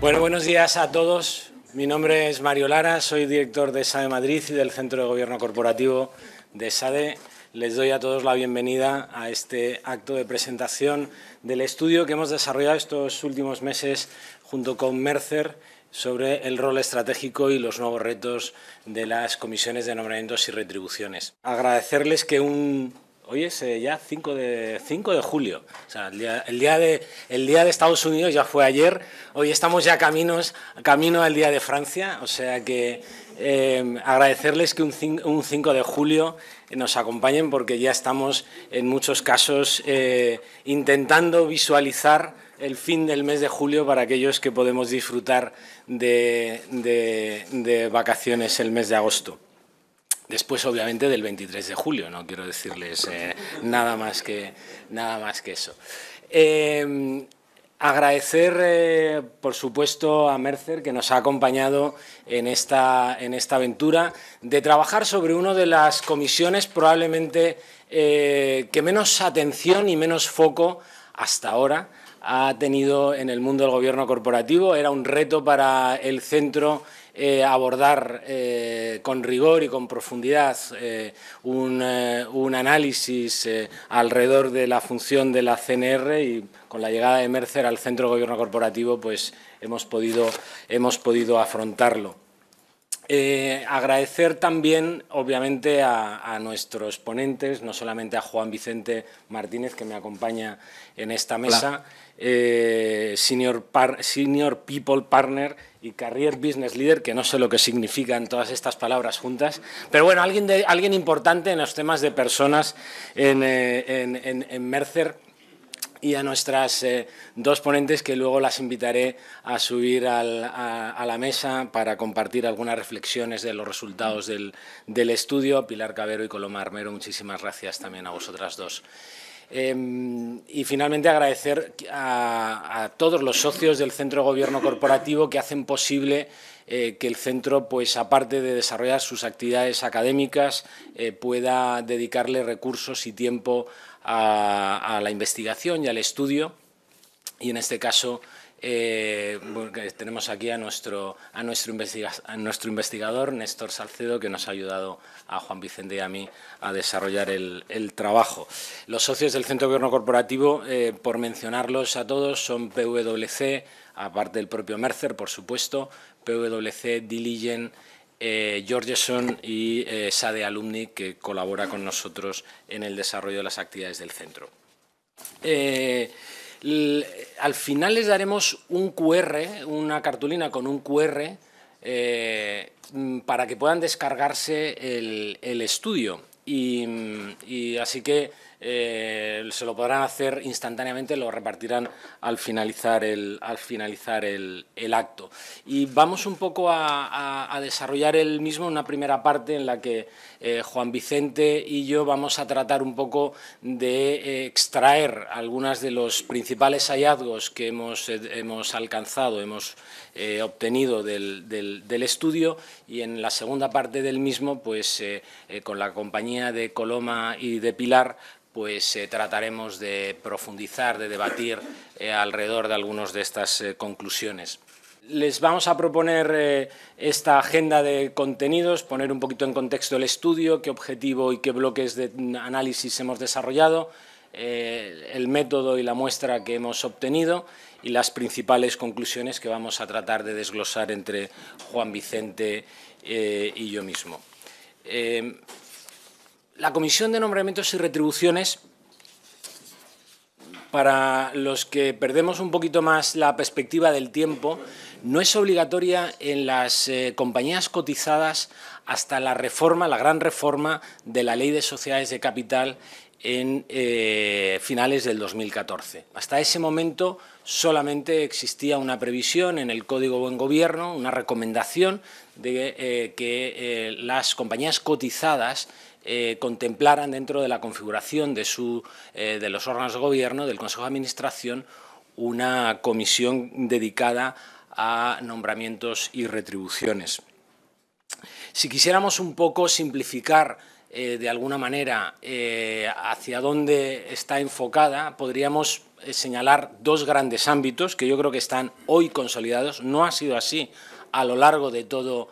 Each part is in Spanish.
Bueno, buenos días a todos. Mi nombre es Mario Lara, soy director de SADE Madrid y del Centro de Gobierno Corporativo de SADE. Les doy a todos la bienvenida a este acto de presentación del estudio que hemos desarrollado estos últimos meses junto con Mercer sobre el rol estratégico y los nuevos retos de las comisiones de nombramientos y retribuciones. Agradecerles que hoy es ya 5 de julio, o sea, el día de Estados Unidos ya fue ayer, hoy estamos ya camino al día de Francia, o sea que agradecerles que un 5 de julio nos acompañen porque ya estamos en muchos casos intentando visualizar el fin del mes de julio para aquellos que podemos disfrutar de vacaciones el mes de agosto. Después, obviamente, del 23 de julio, no quiero decirles nada más que eso. Agradecer, por supuesto, a Mercer, que nos ha acompañado en esta aventura, de trabajar sobre una de las comisiones probablemente que menos atención y menos foco hasta ahora ha tenido en el mundo del gobierno corporativo. Era un reto para el centro abordar con rigor y con profundidad un análisis alrededor de la función de la CNR, y con la llegada de Mercer al Centro de Gobierno Corporativo pues hemos podido afrontarlo. Agradecer también, obviamente, a nuestros ponentes, no solamente a Juan Vicente Martínez, que me acompaña en esta mesa, Senior People Partner y Career Business Leader, que no sé lo que significan todas estas palabras juntas, pero bueno, alguien importante en los temas de personas en Mercer, y a nuestras dos ponentes, que luego las invitaré a subir a la mesa para compartir algunas reflexiones de los resultados del estudio. Pilar Cabero y Coloma Armero, muchísimas gracias también a vosotras dos. Y finalmente agradecer a todos los socios del Centro de Gobierno Corporativo que hacen posible que el centro, pues aparte de desarrollar sus actividades académicas, pueda dedicarle recursos y tiempo a la investigación y al estudio. Y en este caso tenemos aquí a nuestro investigador, Néstor Salcedo, que nos ha ayudado a Juan Vicente y a mí a desarrollar el trabajo. Los socios del Centro de Gobierno Corporativo, por mencionarlos a todos, son PwC, aparte del propio Mercer, por supuesto, PwC, Diligent, Georgeson y SADE Alumni, que colabora con nosotros en el desarrollo de las actividades del centro. Al final les daremos un QR, una cartulina con un QR, para que puedan descargarse el estudio, y así que se lo podrán hacer instantáneamente, lo repartirán al finalizar el acto. Y vamos un poco a desarrollar el mismo, una primera parte en la que Juan Vicente y yo vamos a tratar un poco de extraer algunos de los principales hallazgos que hemos alcanzado, hemos obtenido del estudio, y en la segunda parte del mismo, pues con la compañía de Coloma y de Pilar, pues trataremos de profundizar, de debatir alrededor de algunas de estas conclusiones. Les vamos a proponer esta agenda de contenidos, poner un poquito en contexto el estudio, qué objetivo y qué bloques de análisis hemos desarrollado, el método y la muestra que hemos obtenido y las principales conclusiones que vamos a tratar de desglosar entre Juan Vicente y yo mismo. La Comisión de Nombramientos y Retribuciones, para los que perdemos un poquito más la perspectiva del tiempo, no es obligatoria en las compañías cotizadas hasta la gran reforma de la Ley de Sociedades de Capital en finales del 2014. Hasta ese momento solamente existía una previsión en el Código Buen Gobierno, una recomendación de que las compañías cotizadas contemplaran dentro de la configuración de los órganos de gobierno, del Consejo de Administración, una comisión dedicada a nombramientos y retribuciones. Si quisiéramos un poco simplificar de alguna manera hacia dónde está enfocada, podríamos señalar dos grandes ámbitos que yo creo que están hoy consolidados. No ha sido así a lo largo de toda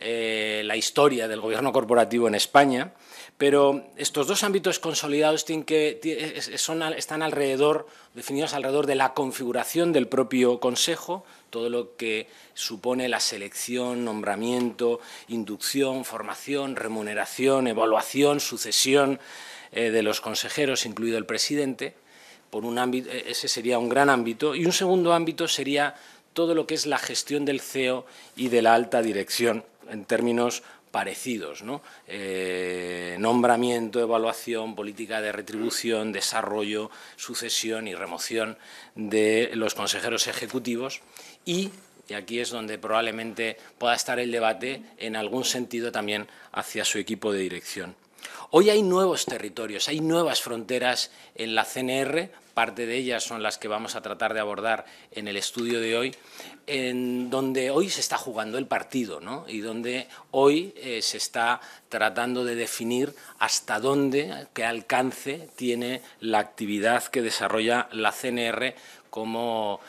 la historia del gobierno corporativo en España, pero estos dos ámbitos consolidados están definidos alrededor de la configuración del propio Consejo, todo lo que supone la selección, nombramiento, inducción, formación, remuneración, evaluación, sucesión de los consejeros, incluido el presidente. Ese sería un gran ámbito. Y un segundo ámbito sería todo lo que es la gestión del CEO y de la alta dirección, en términos parecidos, ¿no? Nombramiento, evaluación, política de retribución, desarrollo, sucesión y remoción de los consejeros ejecutivos y aquí es donde probablemente pueda estar el debate, en algún sentido también hacia su equipo de dirección. Hoy hay nuevos territorios, hay nuevas fronteras en la CNR, parte de ellas son las que vamos a tratar de abordar en el estudio de hoy, en donde hoy se está jugando el partido, ¿no? Y donde hoy se está tratando de definir hasta dónde, qué alcance tiene la actividad que desarrolla la CNR como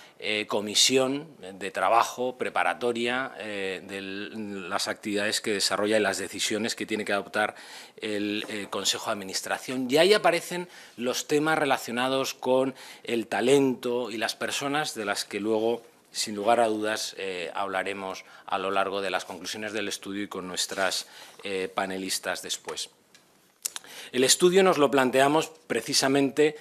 comisión de trabajo preparatoria de las actividades que desarrolla y las decisiones que tiene que adoptar el Consejo de Administración. Y ahí aparecen los temas relacionados con el talento y las personas, de las que luego, sin lugar a dudas, hablaremos a lo largo de las conclusiones del estudio y con nuestras panelistas después. El estudio nos lo planteamos precisamente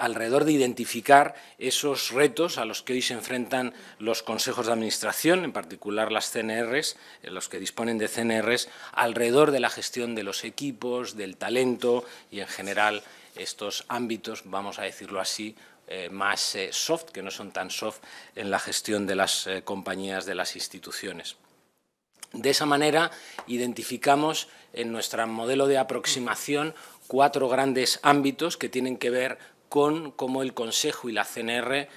alrededor de identificar esos retos a los que hoy se enfrentan los consejos de administración, en particular las CNRs, los que disponen de CNRs, alrededor de la gestión de los equipos, del talento y, en general, estos ámbitos, vamos a decirlo así, más soft, que no son tan soft en la gestión de las compañías, de las instituciones. De esa manera, identificamos en nuestro modelo de aproximación 4 grandes ámbitos que tienen que ver con cómo el Consejo y la CNR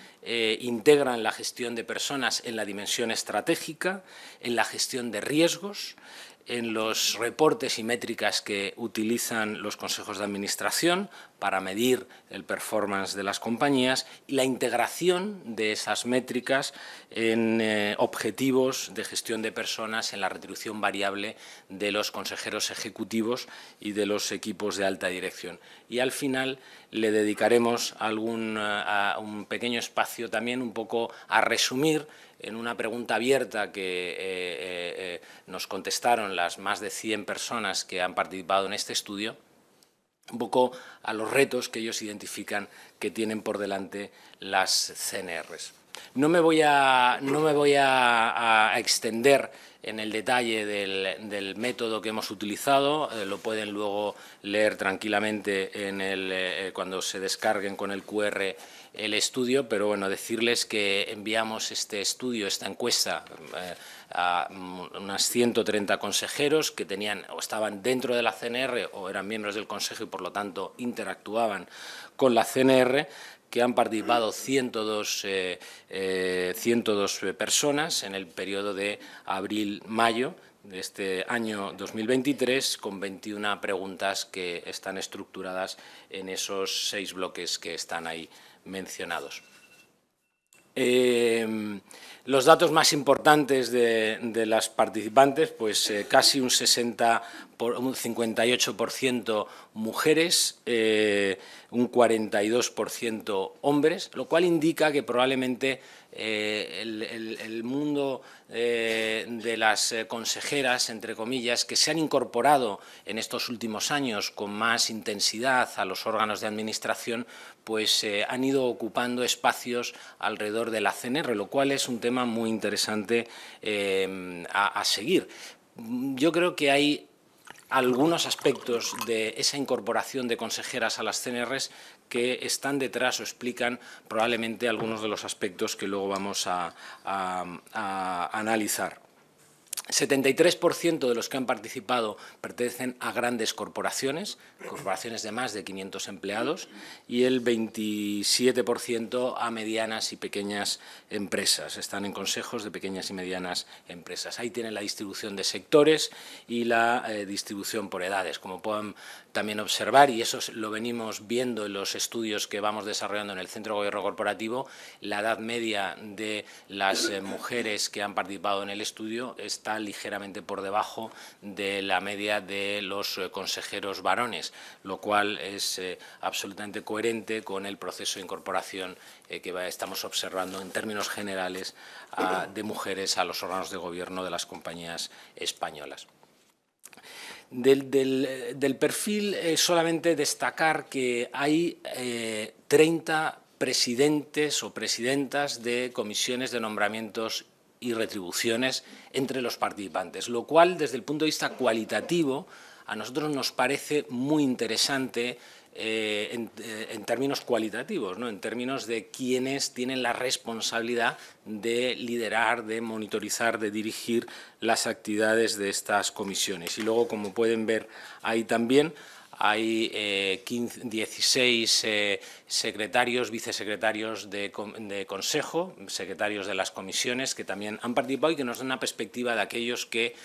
integran la gestión de personas en la dimensión estratégica, en la gestión de riesgos, en los reportes y métricas que utilizan los consejos de administración para medir el performance de las compañías y la integración de esas métricas en objetivos de gestión de personas en la retribución variable de los consejeros ejecutivos y de los equipos de alta dirección. Y al final le dedicaremos un pequeño espacio también un poco a resumir en una pregunta abierta que nos contestaron las más de 100 personas que han participado en este estudio, un poco a los retos que ellos identifican que tienen por delante las CNRs. No me voy a extender en el detalle del método que hemos utilizado, lo pueden luego leer tranquilamente cuando se descarguen con el QR el estudio, pero bueno, decirles que enviamos este estudio, esta encuesta, a unas 130 consejeros que tenían o estaban dentro de la CNR o eran miembros del Consejo y, por lo tanto, interactuaban con la CNR, que han participado 102 personas en el periodo de abril-mayo de este año 2023, con 21 preguntas que están estructuradas en esos 6 bloques que están ahí mencionados. Los datos más importantes de las participantes, pues casi un 58% mujeres, un 42% hombres, lo cual indica que probablemente el mundo de las consejeras, entre comillas, que se han incorporado en estos últimos años con más intensidad a los órganos de administración, pues han ido ocupando espacios alrededor de la CNR, lo cual es un tema muy interesante a seguir. Yo creo que hay algunos aspectos de esa incorporación de consejeras a las CNRs que están detrás o explican probablemente algunos de los aspectos que luego vamos a analizar. 73% de los que han participado pertenecen a grandes corporaciones, corporaciones de más de 500 empleados, y el 27% a medianas y pequeñas empresas. Están en consejos de pequeñas y medianas empresas. Ahí tienen la distribución de sectores y la distribución por edades, como pueden también observar, y eso lo venimos viendo en los estudios que vamos desarrollando en el Centro de Gobierno Corporativo. La edad media de las mujeres que han participado en el estudio está ligeramente por debajo de la media de los consejeros varones, lo cual es absolutamente coherente con el proceso de incorporación que estamos observando en términos generales de mujeres a los órganos de gobierno de las compañías españolas. Del perfil solamente destacar que hay 30 presidentes o presidentas de comisiones de nombramientos y retribuciones entre los participantes, lo cual, desde el punto de vista cualitativo, a nosotros nos parece muy interesante en términos cualitativos, ¿no? En términos de quienes tienen la responsabilidad de liderar, de monitorizar, de dirigir las actividades de estas comisiones. Y luego, como pueden ver ahí también, hay 16 secretarios, vicesecretarios de consejo, secretarios de las comisiones que también han participado y que nos dan una perspectiva de aquellos que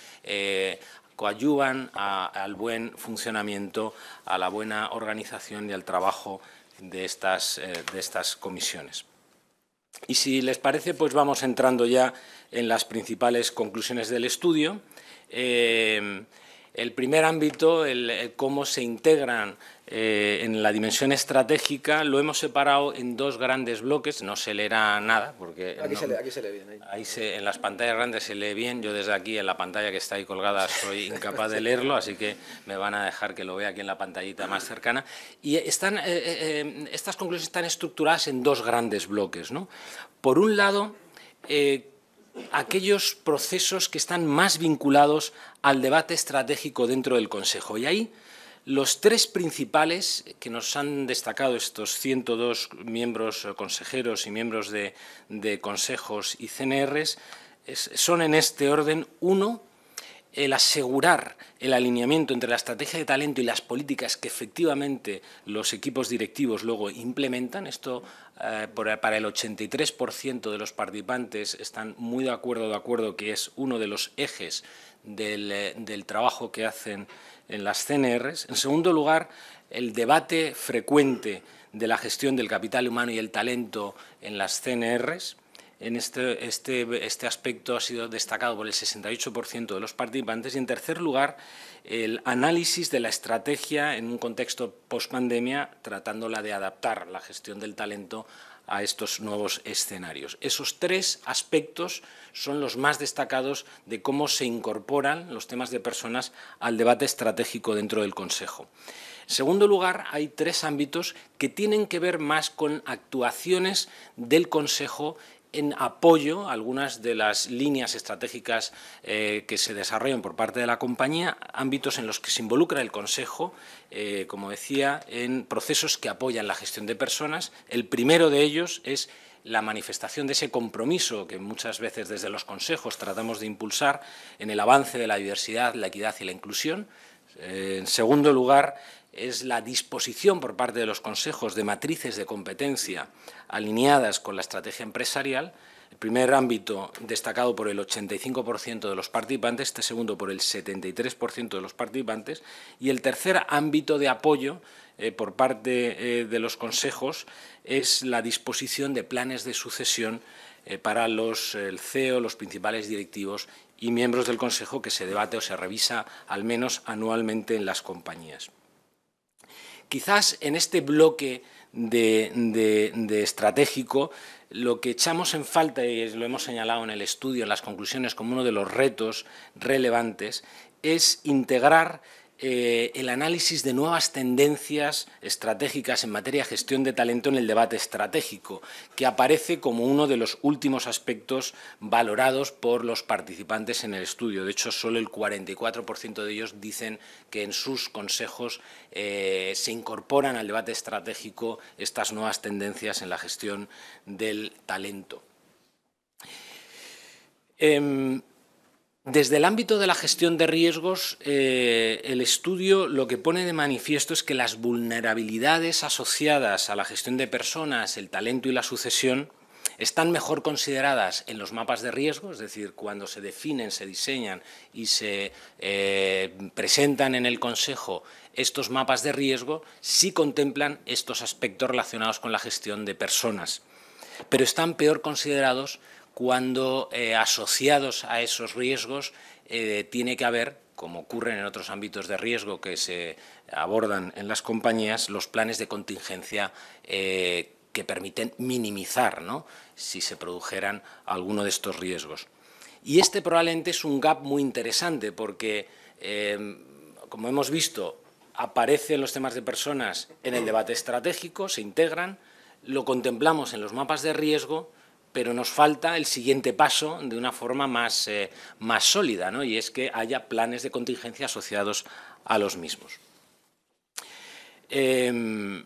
coadyuvan al buen funcionamiento, a la buena organización y al trabajo de estas comisiones. Y si les parece, pues vamos entrando ya en las principales conclusiones del estudio. El primer ámbito, el cómo se integran en la dimensión estratégica, lo hemos separado en dos grandes bloques. No se leerá nada, porque aquí se lee bien. Ahí en las pantallas grandes se lee bien. Yo desde aquí, en la pantalla que está ahí colgada, soy incapaz de leerlo, así que me van a dejar que lo vea aquí en la pantallita más cercana. Y estas conclusiones están estructuradas en dos grandes bloques, ¿no? Por un lado, aquellos procesos que están más vinculados al debate estratégico dentro del Consejo. Y ahí los tres principales que nos han destacado estos 102 miembros consejeros y miembros de consejos y CNRs son en este orden. Uno, el asegurar el alineamiento entre la estrategia de talento y las políticas que efectivamente los equipos directivos luego implementan. Esto para el 83% de los participantes están muy de acuerdo que es uno de los ejes del trabajo que hacen en las CNRs. En segundo lugar, el debate frecuente de la gestión del capital humano y el talento en las CNRs. En este aspecto ha sido destacado por el 68% de los participantes. Y, en tercer lugar, el análisis de la estrategia en un contexto post-pandemia, tratándola de adaptar la gestión del talento a estos nuevos escenarios. Esos tres aspectos son los más destacados de cómo se incorporan los temas de personas al debate estratégico dentro del Consejo. En segundo lugar, hay tres ámbitos que tienen que ver más con actuaciones del Consejo en apoyo a algunas de las líneas estratégicas que se desarrollan por parte de la compañía, ámbitos en los que se involucra el Consejo, como decía, en procesos que apoyan la gestión de personas. El primero de ellos es la manifestación de ese compromiso que muchas veces desde los consejos tratamos de impulsar en el avance de la diversidad, la equidad y la inclusión. En segundo lugar, es la disposición por parte de los consejos de matrices de competencia alineadas con la estrategia empresarial. El primer ámbito destacado por el 85% de los participantes, este segundo por el 73% de los participantes, y el tercer ámbito de apoyo por parte de los consejos es la disposición de planes de sucesión para el CEO, los principales directivos y miembros del Consejo, que se debate o se revisa al menos anualmente en las compañías. Quizás en este bloque de estratégico, lo que echamos en falta, y lo hemos señalado en el estudio, en las conclusiones, como uno de los retos relevantes, es integrar el análisis de nuevas tendencias estratégicas en materia de gestión de talento en el debate estratégico, que aparece como uno de los últimos aspectos valorados por los participantes en el estudio. De hecho, solo el 44% de ellos dicen que en sus consejos se incorporan al debate estratégico estas nuevas tendencias en la gestión del talento. Desde el ámbito de la gestión de riesgos, el estudio lo que pone de manifiesto es que las vulnerabilidades asociadas a la gestión de personas, el talento y la sucesión están mejor consideradas en los mapas de riesgo, es decir, cuando se definen, se diseñan y se presentan en el Consejo estos mapas de riesgo, sí contemplan estos aspectos relacionados con la gestión de personas, pero están peor considerados cuando asociados a esos riesgos tiene que haber, como ocurre en otros ámbitos de riesgo que se abordan en las compañías, los planes de contingencia que permiten minimizar, ¿no?, si se produjeran alguno de estos riesgos. Y este probablemente es un gap muy interesante porque, como hemos visto, aparecen los temas de personas en el debate estratégico, se integran, lo contemplamos en los mapas de riesgo, pero nos falta el siguiente paso de una forma más sólida, ¿no?, y es que haya planes de contingencia asociados a los mismos. De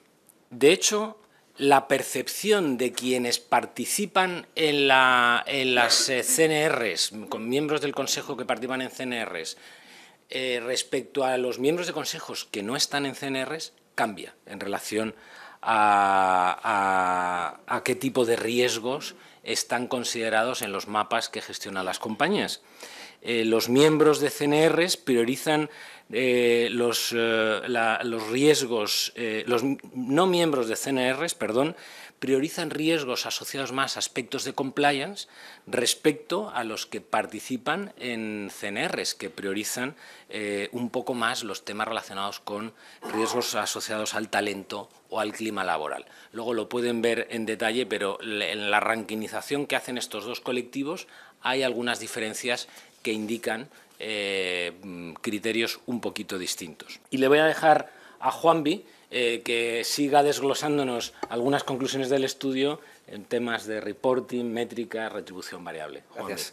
hecho, la percepción de quienes participan en las CNRs, con miembros del Consejo que participan en CNRs, respecto a los miembros de consejos que no están en CNRs, cambia en relación a qué tipo de riesgos están considerados en los mapas que gestionan las compañías. Los miembros de CNRs priorizan los riesgos, los no miembros de CNRs, perdón, priorizan riesgos asociados más a aspectos de compliance respecto a los que participan en CNRs, que priorizan un poco más los temas relacionados con riesgos asociados al talento o al clima laboral. Luego lo pueden ver en detalle, pero en la rankinización que hacen estos dos colectivos hay algunas diferencias que indican criterios un poquito distintos. Y le voy a dejar a Juanvi que siga desglosándonos algunas conclusiones del estudio en temas de reporting, métrica, retribución variable.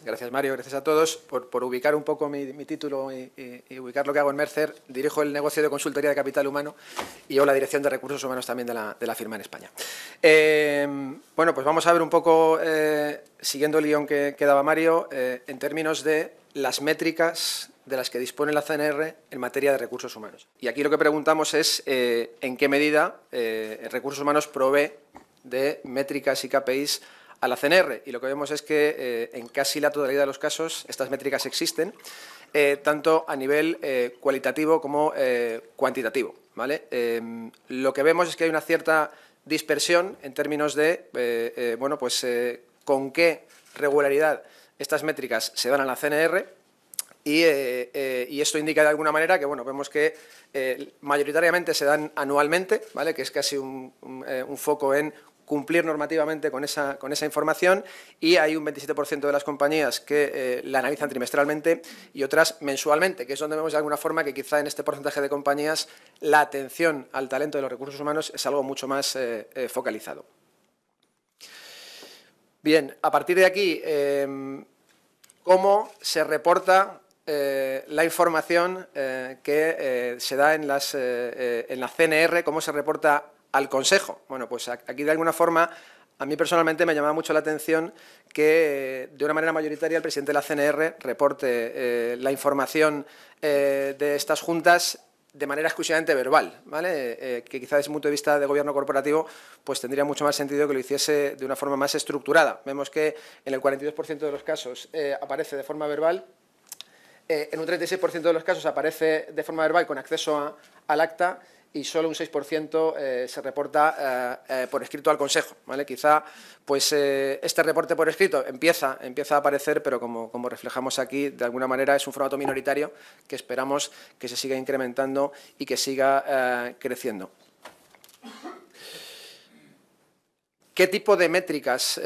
Gracias Mario, gracias a todos por ubicar un poco mi título y ubicar lo que hago en Mercer. Dirijo el negocio de consultoría de capital humano y yo la dirección de recursos humanos también de la firma en España. Bueno, pues vamos a ver un poco, siguiendo el guión que daba Mario, en términos de las métricas de las que dispone la CNR en materia de recursos humanos. Y aquí lo que preguntamos es en qué medida recursos humanos provee de métricas y KPIs a la CNR. Y lo que vemos es que en casi la totalidad de los casos estas métricas existen, tanto a nivel cualitativo como cuantitativo, ¿vale? Lo que vemos es que hay una cierta dispersión en términos de bueno, pues, con qué regularidad estas métricas se dan a la CNR. Y esto indica de alguna manera que, bueno, vemos que mayoritariamente se dan anualmente, ¿vale?, que es casi un foco en cumplir normativamente con esa información, y hay un 27% de las compañías que la analizan trimestralmente y otras mensualmente, que es donde vemos de alguna forma que quizá en este porcentaje de compañías la atención al talento de los recursos humanos es algo mucho más focalizado. Bien, a partir de aquí, ¿cómo se reporta la información que se da en la CNR, cómo se reporta al Consejo? Bueno, pues aquí de alguna forma a mí personalmente me llamaba mucho la atención que de una manera mayoritaria el presidente de la CNR reporte la información de estas juntas de manera exclusivamente verbal, ¿vale? Que quizá desde el punto de vista de gobierno corporativo pues tendría mucho más sentido que lo hiciese de una forma más estructurada. Vemos que en el 42% de los casos aparece de forma verbal. En un 36% de los casos aparece de forma verbal con acceso al acta y solo un 6% se reporta por escrito al Consejo, ¿vale? Quizá pues, este reporte por escrito empieza a aparecer, pero como reflejamos aquí, de alguna manera es un formato minoritario que esperamos que se siga incrementando y que siga creciendo. ¿Qué tipo de métricas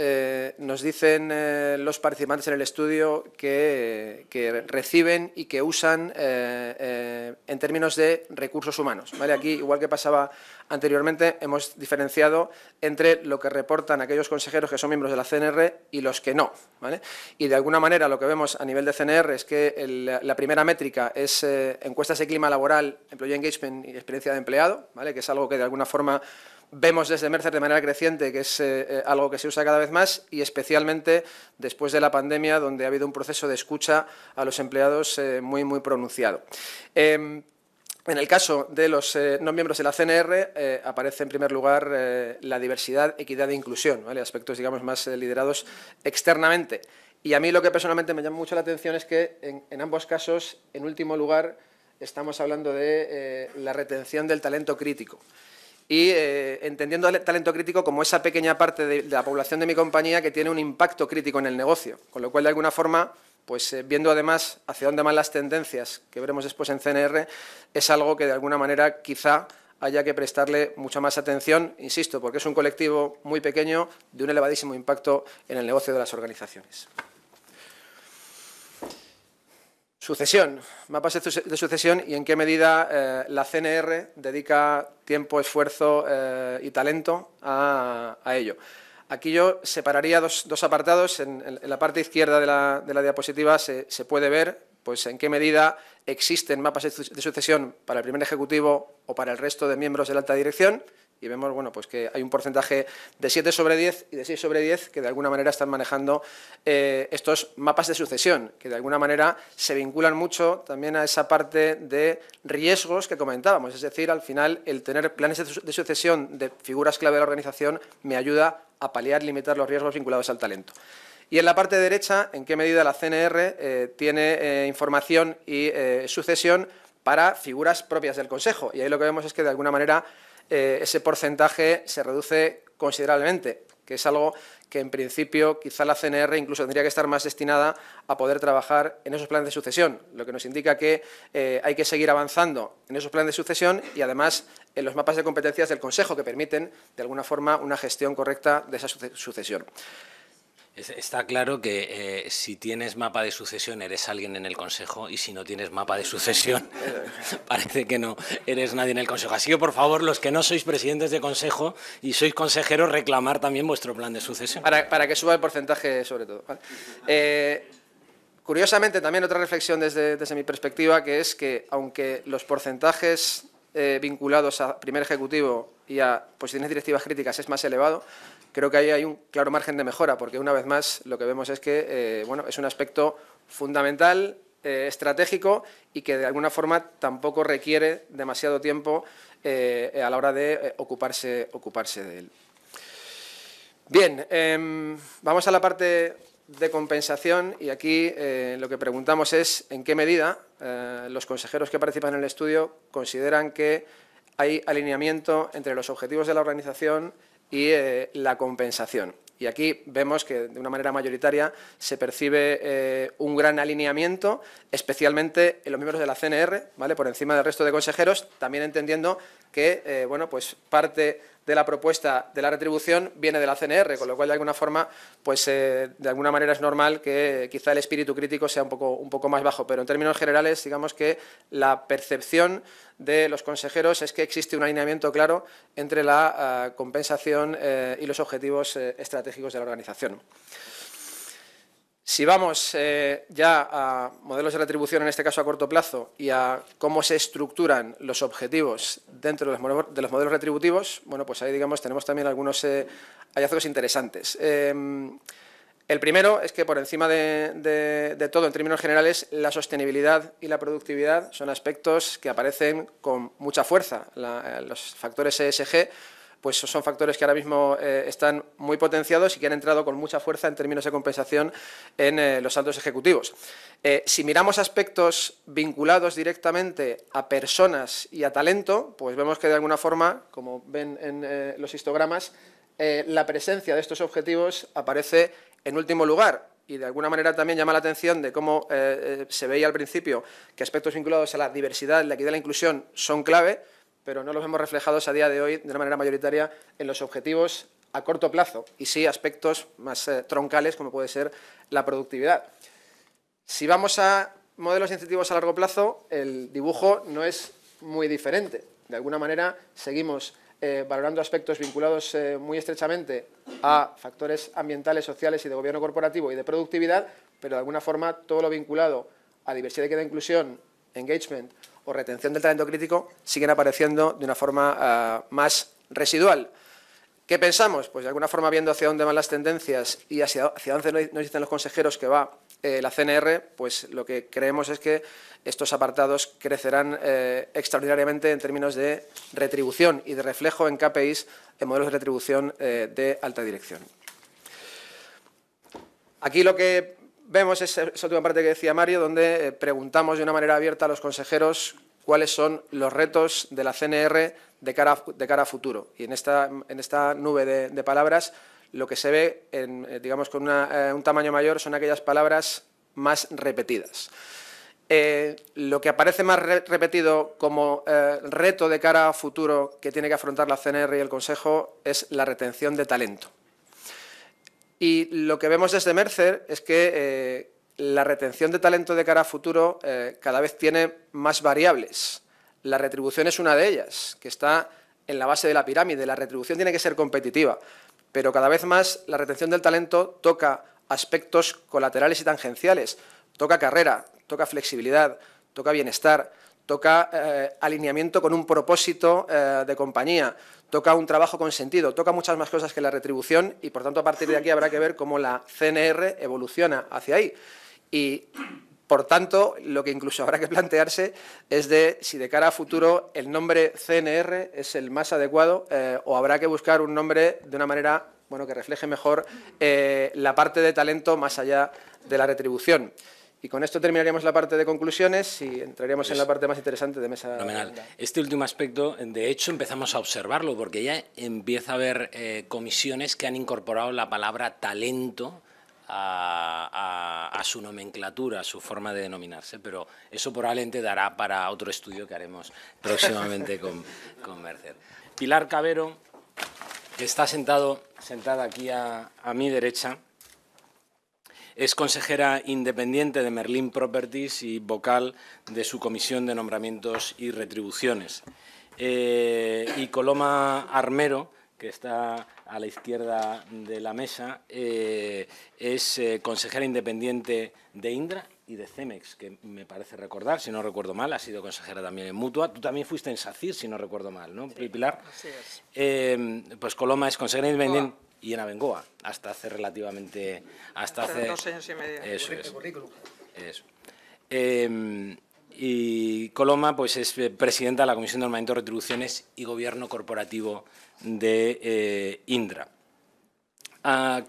nos dicen los participantes en el estudio que reciben y que usan en términos de recursos humanos? ¿Vale? Aquí, igual que pasaba anteriormente, hemos diferenciado entre lo que reportan aquellos consejeros que son miembros de la CNR y los que no, ¿vale? Y de alguna manera lo que vemos a nivel de CNR es que la primera métrica es encuestas de clima laboral, employee engagement y experiencia de empleado, ¿vale?, que es algo que de alguna forma vemos desde Mercer de manera creciente que es algo que se usa cada vez más y especialmente después de la pandemia, donde ha habido un proceso de escucha a los empleados muy, muy pronunciado. En el caso de los no miembros de la CNR aparece en primer lugar la diversidad, equidad e inclusión, ¿vale? Aspectos, digamos, más liderados externamente. Y a mí lo que personalmente me llama mucho la atención es que en ambos casos, en último lugar, estamos hablando de la retención del talento crítico. Y entendiendo el talento crítico como esa pequeña parte de la población de mi compañía que tiene un impacto crítico en el negocio, con lo cual, de alguna forma, pues viendo además hacia dónde van las tendencias que veremos después en CNR, es algo que de alguna manera quizá haya que prestarle mucha más atención, insisto, porque es un colectivo muy pequeño de un elevadísimo impacto en el negocio de las organizaciones. Sucesión, mapas de sucesión y en qué medida la CNR dedica tiempo, esfuerzo y talento a ello. Aquí yo separaría dos apartados. En la parte izquierda de la diapositiva se puede ver pues, en qué medida existen mapas de sucesión para el primer ejecutivo o para el resto de miembros de la alta dirección. Y vemos bueno, pues que hay un porcentaje de 7 sobre 10 y de 6 sobre 10 que de alguna manera están manejando estos mapas de sucesión, que de alguna manera se vinculan mucho también a esa parte de riesgos que comentábamos. Es decir, al final, el tener planes de sucesión de figuras clave de la organización me ayuda a paliar y limitar los riesgos vinculados al talento. Y en la parte derecha, en qué medida la CNR tiene información y sucesión para figuras propias del Consejo. Y ahí lo que vemos es que de alguna manera ese porcentaje se reduce considerablemente, que es algo que en principio quizá la CNR incluso tendría que estar más destinada a poder trabajar en esos planes de sucesión, lo que nos indica que hay que seguir avanzando en esos planes de sucesión y además en los mapas de competencias del Consejo que permiten de alguna forma una gestión correcta de esa sucesión. Está claro que si tienes mapa de sucesión eres alguien en el Consejo y si no tienes mapa de sucesión parece que no eres nadie en el Consejo. Así que, por favor, los que no sois presidentes de Consejo y sois consejeros, reclamar también vuestro plan de sucesión. Para que suba el porcentaje, sobre todo. ¿Vale? Curiosamente, también otra reflexión desde mi perspectiva, que es que aunque los porcentajes vinculados a primer ejecutivo y a posiciones directivas críticas es más elevado, creo que ahí hay un claro margen de mejora, porque una vez más lo que vemos es que bueno, es un aspecto fundamental, estratégico y que de alguna forma tampoco requiere demasiado tiempo a la hora de ocuparse de él. Bien, vamos a la parte de compensación y aquí lo que preguntamos es en qué medida los consejeros que participan en el estudio consideran que hay alineamiento entre los objetivos de la organización y la compensación. Y aquí vemos que de una manera mayoritaria se percibe un gran alineamiento, especialmente en los miembros de la CNR, ¿vale? Por encima del resto de consejeros, también entendiendo que bueno, pues parte de la propuesta de la retribución viene de la CNR, con lo cual de alguna forma, pues de alguna manera es normal que quizá el espíritu crítico sea un poco más bajo, pero en términos generales, digamos que la percepción de los consejeros es que existe un alineamiento claro entre la compensación y los objetivos estratégicos de la organización. Si vamos ya a modelos de retribución, en este caso a corto plazo, y a cómo se estructuran los objetivos dentro de los modelos retributivos, bueno, pues ahí digamos tenemos también algunos hallazgos interesantes. El primero es que por encima de todo, en términos generales, la sostenibilidad y la productividad son aspectos que aparecen con mucha fuerza. Los factores ESG pues son factores que ahora mismo están muy potenciados y que han entrado con mucha fuerza en términos de compensación en los altos ejecutivos. Si miramos aspectos vinculados directamente a personas y a talento, pues vemos que de alguna forma, como ven en los histogramas, la presencia de estos objetivos aparece en último lugar. Y de alguna manera también llama la atención de cómo se veía al principio que aspectos vinculados a la diversidad, la equidad y la inclusión son clave, pero no los vemos reflejados a día de hoy de una manera mayoritaria en los objetivos a corto plazo y sí aspectos más troncales como puede ser la productividad. Si vamos a modelos de incentivos a largo plazo, el dibujo no es muy diferente. De alguna manera seguimos valorando aspectos vinculados muy estrechamente a factores ambientales, sociales y de gobierno corporativo y de productividad, pero de alguna forma todo lo vinculado a diversidad, equidad e inclusión, engagement o retención del talento crítico siguen apareciendo de una forma más Residual. ¿Qué pensamos? Pues de alguna forma, viendo hacia dónde van las tendencias y hacia dónde nos dicen los consejeros que va la CNR, pues lo que creemos es que estos apartados crecerán extraordinariamente en términos de retribución y de reflejo en KPIs en modelos de retribución de alta dirección. Aquí lo que vemos es esa última parte que decía Mario, donde preguntamos de una manera abierta a los consejeros cuáles son los retos de la CNR de cara a futuro. Y en esta nube de palabras, lo que se ve, digamos, con un tamaño mayor son aquellas palabras más repetidas. Lo que aparece más repetido como reto de cara a futuro que tiene que afrontar la CNR y el Consejo es la retención de talento. Y lo que vemos desde Mercer es que la retención de talento de cara a futuro cada vez tiene más variables. La retribución es una de ellas, que está en la base de la pirámide. La retribución tiene que ser competitiva, pero cada vez más la retención del talento toca aspectos colaterales y tangenciales. Toca carrera, toca flexibilidad, toca bienestar, toca alineamiento con un propósito de compañía, toca un trabajo con sentido, toca muchas más cosas que la retribución y, por tanto, a partir de aquí habrá que ver cómo la CNR evoluciona hacia ahí. Y, por tanto, lo que incluso habrá que plantearse es de si de cara a futuro el nombre CNR es el más adecuado o habrá que buscar un nombre de una manera que refleje mejor la parte de talento más allá de la retribución. Y con esto terminaríamos la parte de conclusiones y entraríamos en la parte más interesante de mesa. Fenomenal. Este último aspecto, de hecho, empezamos a observarlo porque ya empieza a haber comisiones que han incorporado la palabra talento a su nomenclatura, a su forma de denominarse, pero eso probablemente dará para otro estudio que haremos próximamente con Mercer. Pilar Cabero, que está sentada aquí a mi derecha, es consejera independiente de Merlin Properties y vocal de su Comisión de Nombramientos y Retribuciones. Y Coloma Armero, que está a la izquierda de la mesa, es consejera independiente de Indra y de Cemex, que me parece recordar, si no recuerdo mal, ha sido consejera también en Mutua. Tú también fuiste en SACIR, si no recuerdo mal, ¿no, sí, Pilar? Así es. Pues Coloma es consejera independiente y en Abengoa, hasta hace relativamente... Hasta hace 2 años y medio. Eso es. Eso. Y Coloma pues, es presidenta de la Comisión de Nombramientos, Retribuciones y Gobierno Corporativo de Indra.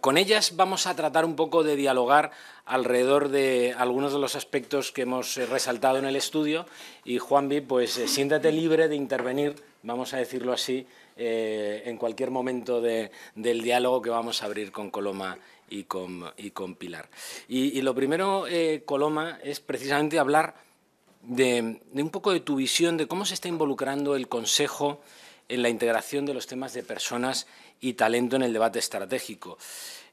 Con ellas vamos a tratar un poco de dialogar alrededor de algunos de los aspectos que hemos resaltado en el estudio y, Juanvi, pues siéntate libre de intervenir, vamos a decirlo así, en cualquier momento del diálogo que vamos a abrir con Coloma y con Pilar. Y lo primero, Coloma, es precisamente hablar de un poco de tu visión de cómo se está involucrando el Consejo en la integración de los temas de personas y talento en el debate estratégico.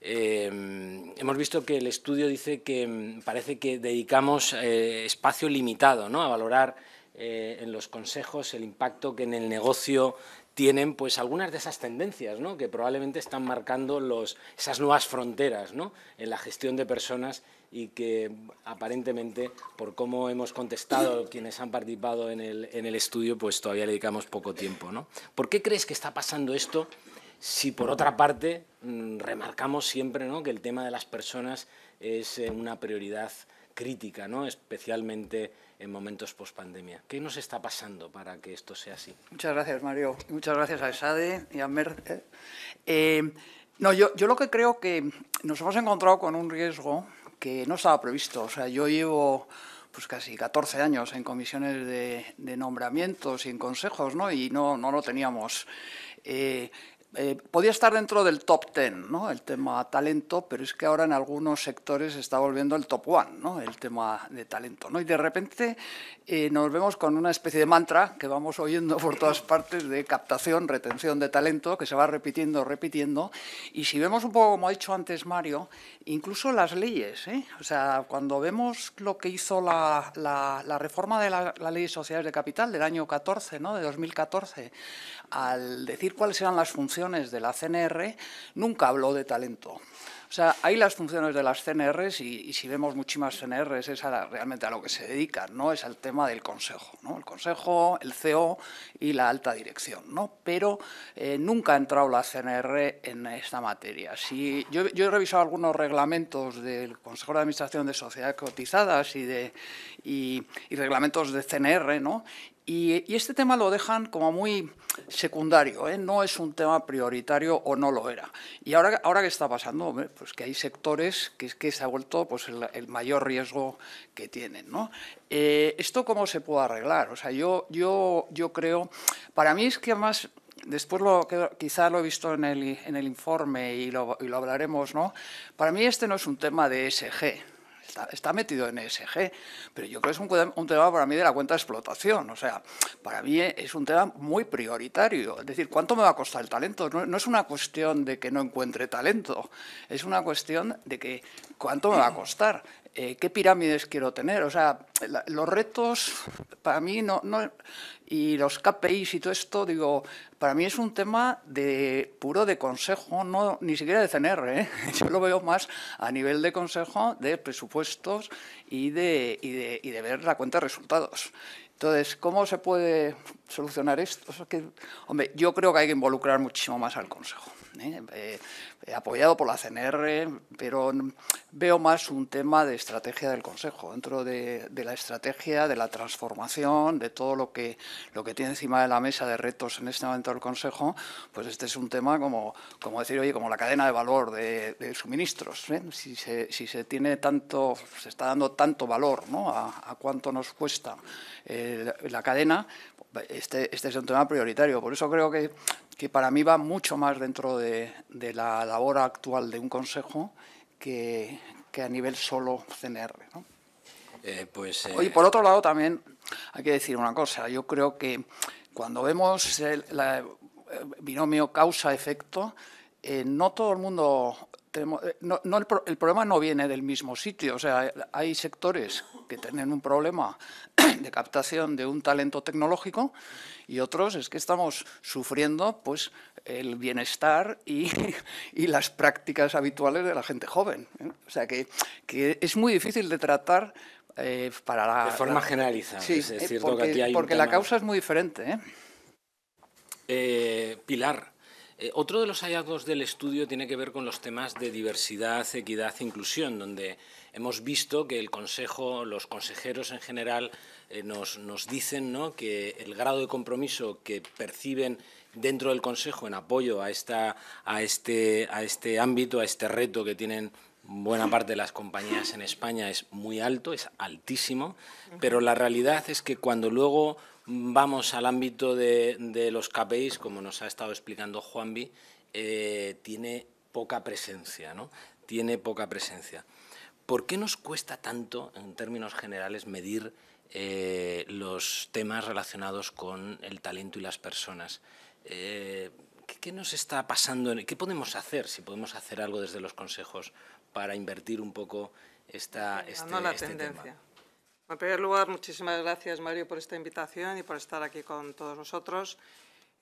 Hemos visto que el estudio dice que parece que dedicamos espacio limitado, ¿no?, a valorar en los consejos el impacto que en el negocio tienen pues algunas de esas tendencias, ¿no?, que probablemente están marcando esas nuevas fronteras, ¿no?, en la gestión de personas y que aparentemente, por cómo hemos contestado quienes han participado en el estudio, pues todavía le dedicamos poco tiempo, ¿no? ¿Por qué crees que está pasando esto si, por otra parte, remarcamos siempre, ¿no?, que el tema de las personas es una prioridad crítica, ¿no?, especialmente en momentos pospandemia? ¿Qué nos está pasando para que esto sea así? Muchas gracias, Mario. Y muchas gracias a ESADE y a Mercer. Yo lo que creo que nos hemos encontrado con un riesgo que no estaba previsto. O sea, yo llevo pues casi 14 años en comisiones de nombramientos y en consejos, ¿no?, y no lo teníamos. Podía estar dentro del top 10, ¿no?, el tema talento, pero es que ahora en algunos sectores se está volviendo el top 1, ¿no?, el tema de talento, ¿no? Y de repente nos vemos con una especie de mantra que vamos oyendo por todas partes de captación, retención de talento, que se va repitiendo. Y si vemos un poco, como ha dicho antes Mario, incluso las leyes, o sea, cuando vemos lo que hizo la reforma de la Ley de Sociedades de Capital del año 14, ¿no?, de 2014, al decir cuáles eran las funciones funciones de la CNR nunca habló de talento. O sea, hay las funciones de las CNRs y si vemos muchísimas CNRs es realmente a lo que se dedican, ¿no? Es al tema del Consejo, ¿no? El Consejo, el CEO y la alta dirección, ¿no? Pero nunca ha entrado la CNR en esta materia. Si yo he revisado algunos reglamentos del Consejo de Administración de Sociedades Cotizadas y reglamentos de CNR, ¿no? Y este tema lo dejan como muy secundario, ¿eh? No es un tema prioritario o no lo era. Y ahora ¿qué está pasando? Hombre, pues que hay sectores que se ha vuelto pues, el mayor riesgo que tienen, ¿no? ¿Esto cómo se puede arreglar? O sea, yo creo, para mí es que además, después quizá lo he visto en el informe y lo hablaremos, ¿no? Para mí este no es un tema de ESG. Está metido en ESG, pero yo creo que es un tema para mí de la cuenta de explotación. O sea, para mí es un tema muy prioritario. Es decir, ¿cuánto me va a costar el talento? No es una cuestión de que no encuentre talento, es una cuestión de que ¿cuánto me va a costar? ¿Qué pirámides quiero tener? O sea, los retos para mí y los KPIs y todo esto, digo, para mí es un tema puro de consejo, ni siquiera de CNR, ¿eh? Yo lo veo más a nivel de consejo, de presupuestos y de ver la cuenta de resultados. Entonces, ¿cómo se puede solucionar esto? O sea, hombre, yo creo que hay que involucrar muchísimo más al Consejo. Apoyado por la CNR, pero veo más un tema de estrategia del Consejo, dentro de la estrategia, de la transformación, de todo lo que tiene encima de la mesa de retos en este momento del Consejo, pues este es un tema como decir, oye, como la cadena de valor de suministros, ¿eh? Si se tiene tanto, se está dando tanto valor, ¿no? a cuánto nos cuesta la cadena, este es un tema prioritario. Por eso creo que para mí va mucho más dentro de la labor actual de un consejo que a nivel solo CNR, ¿no? Oye, por otro lado también hay que decir una cosa. Yo creo que cuando vemos el binomio causa-efecto, no todo el mundo... el problema no viene del mismo sitio. O sea, hay sectores que tienen un problema de captación de un talento tecnológico y otros es que estamos sufriendo pues el bienestar y las prácticas habituales de la gente joven, ¿eh? O sea, que es muy difícil de tratar de forma generalizada. Sí, es cierto que aquí hay porque la causa es muy diferente, ¿eh? Pilar, otro de los hallazgos del estudio tiene que ver con los temas de diversidad, equidad e inclusión, donde hemos visto que el Consejo, los consejeros en general, nos dicen, ¿no?, que el grado de compromiso que perciben dentro del Consejo en apoyo a este ámbito, a este reto que tienen buena parte de las compañías en España es muy alto, es altísimo, pero la realidad es que cuando luego vamos al ámbito de los KPIs, como nos ha estado explicando Juanvi, tiene poca presencia, ¿no? Tiene poca presencia. ¿Por qué nos cuesta tanto, en términos generales, medir los temas relacionados con el talento y las personas? ¿Qué nos está pasando? ¿Qué podemos hacer, si podemos hacer algo desde los consejos, para invertir un poco este tema? En primer lugar, muchísimas gracias, Mario, por esta invitación y por estar aquí con todos nosotros.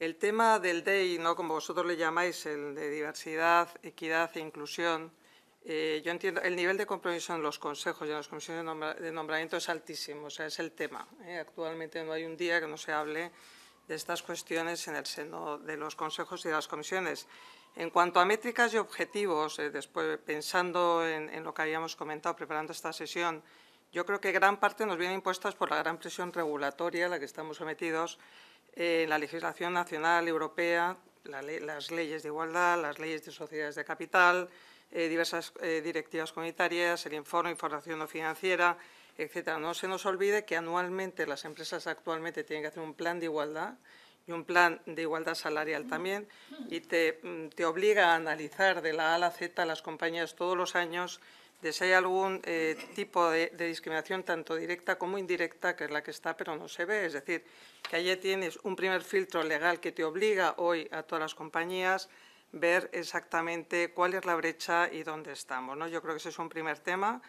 El tema del DEI, ¿no?, como vosotros le llamáis, el de diversidad, equidad e inclusión, yo entiendo, el nivel de compromiso en los consejos y en las comisiones de nombramiento es altísimo, o sea, es el tema. Actualmente no hay un día que no se hable de estas cuestiones en el seno de los consejos y de las comisiones. En cuanto a métricas y objetivos, después pensando en lo que habíamos comentado preparando esta sesión, yo creo que gran parte nos viene impuestas por la gran presión regulatoria a la que estamos sometidos en la legislación nacional, europea, las leyes de igualdad, las leyes de sociedades de capital, diversas directivas comunitarias, el informe, información no financiera, etcétera. No se nos olvide que anualmente las empresas actualmente tienen que hacer un plan de igualdad y un plan de igualdad salarial también, y te obliga a analizar de la A a la Z las compañías todos los años de si hay algún tipo de discriminación, tanto directa como indirecta, que es la que está, pero no se ve. Es decir, que allí tienes un primer filtro legal que te obliga hoy a todas las compañías ver exactamente cuál es la brecha y dónde estamos, ¿no? Yo creo que ese es un primer tema.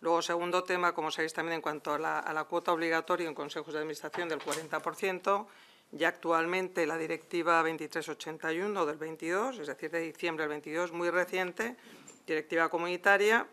Luego, segundo tema, como sabéis también, en cuanto a la cuota obligatoria en consejos de administración del 40%, Ya actualmente la Directiva 2381 del 22, es decir, de diciembre del 22, muy reciente, directiva comunitaria,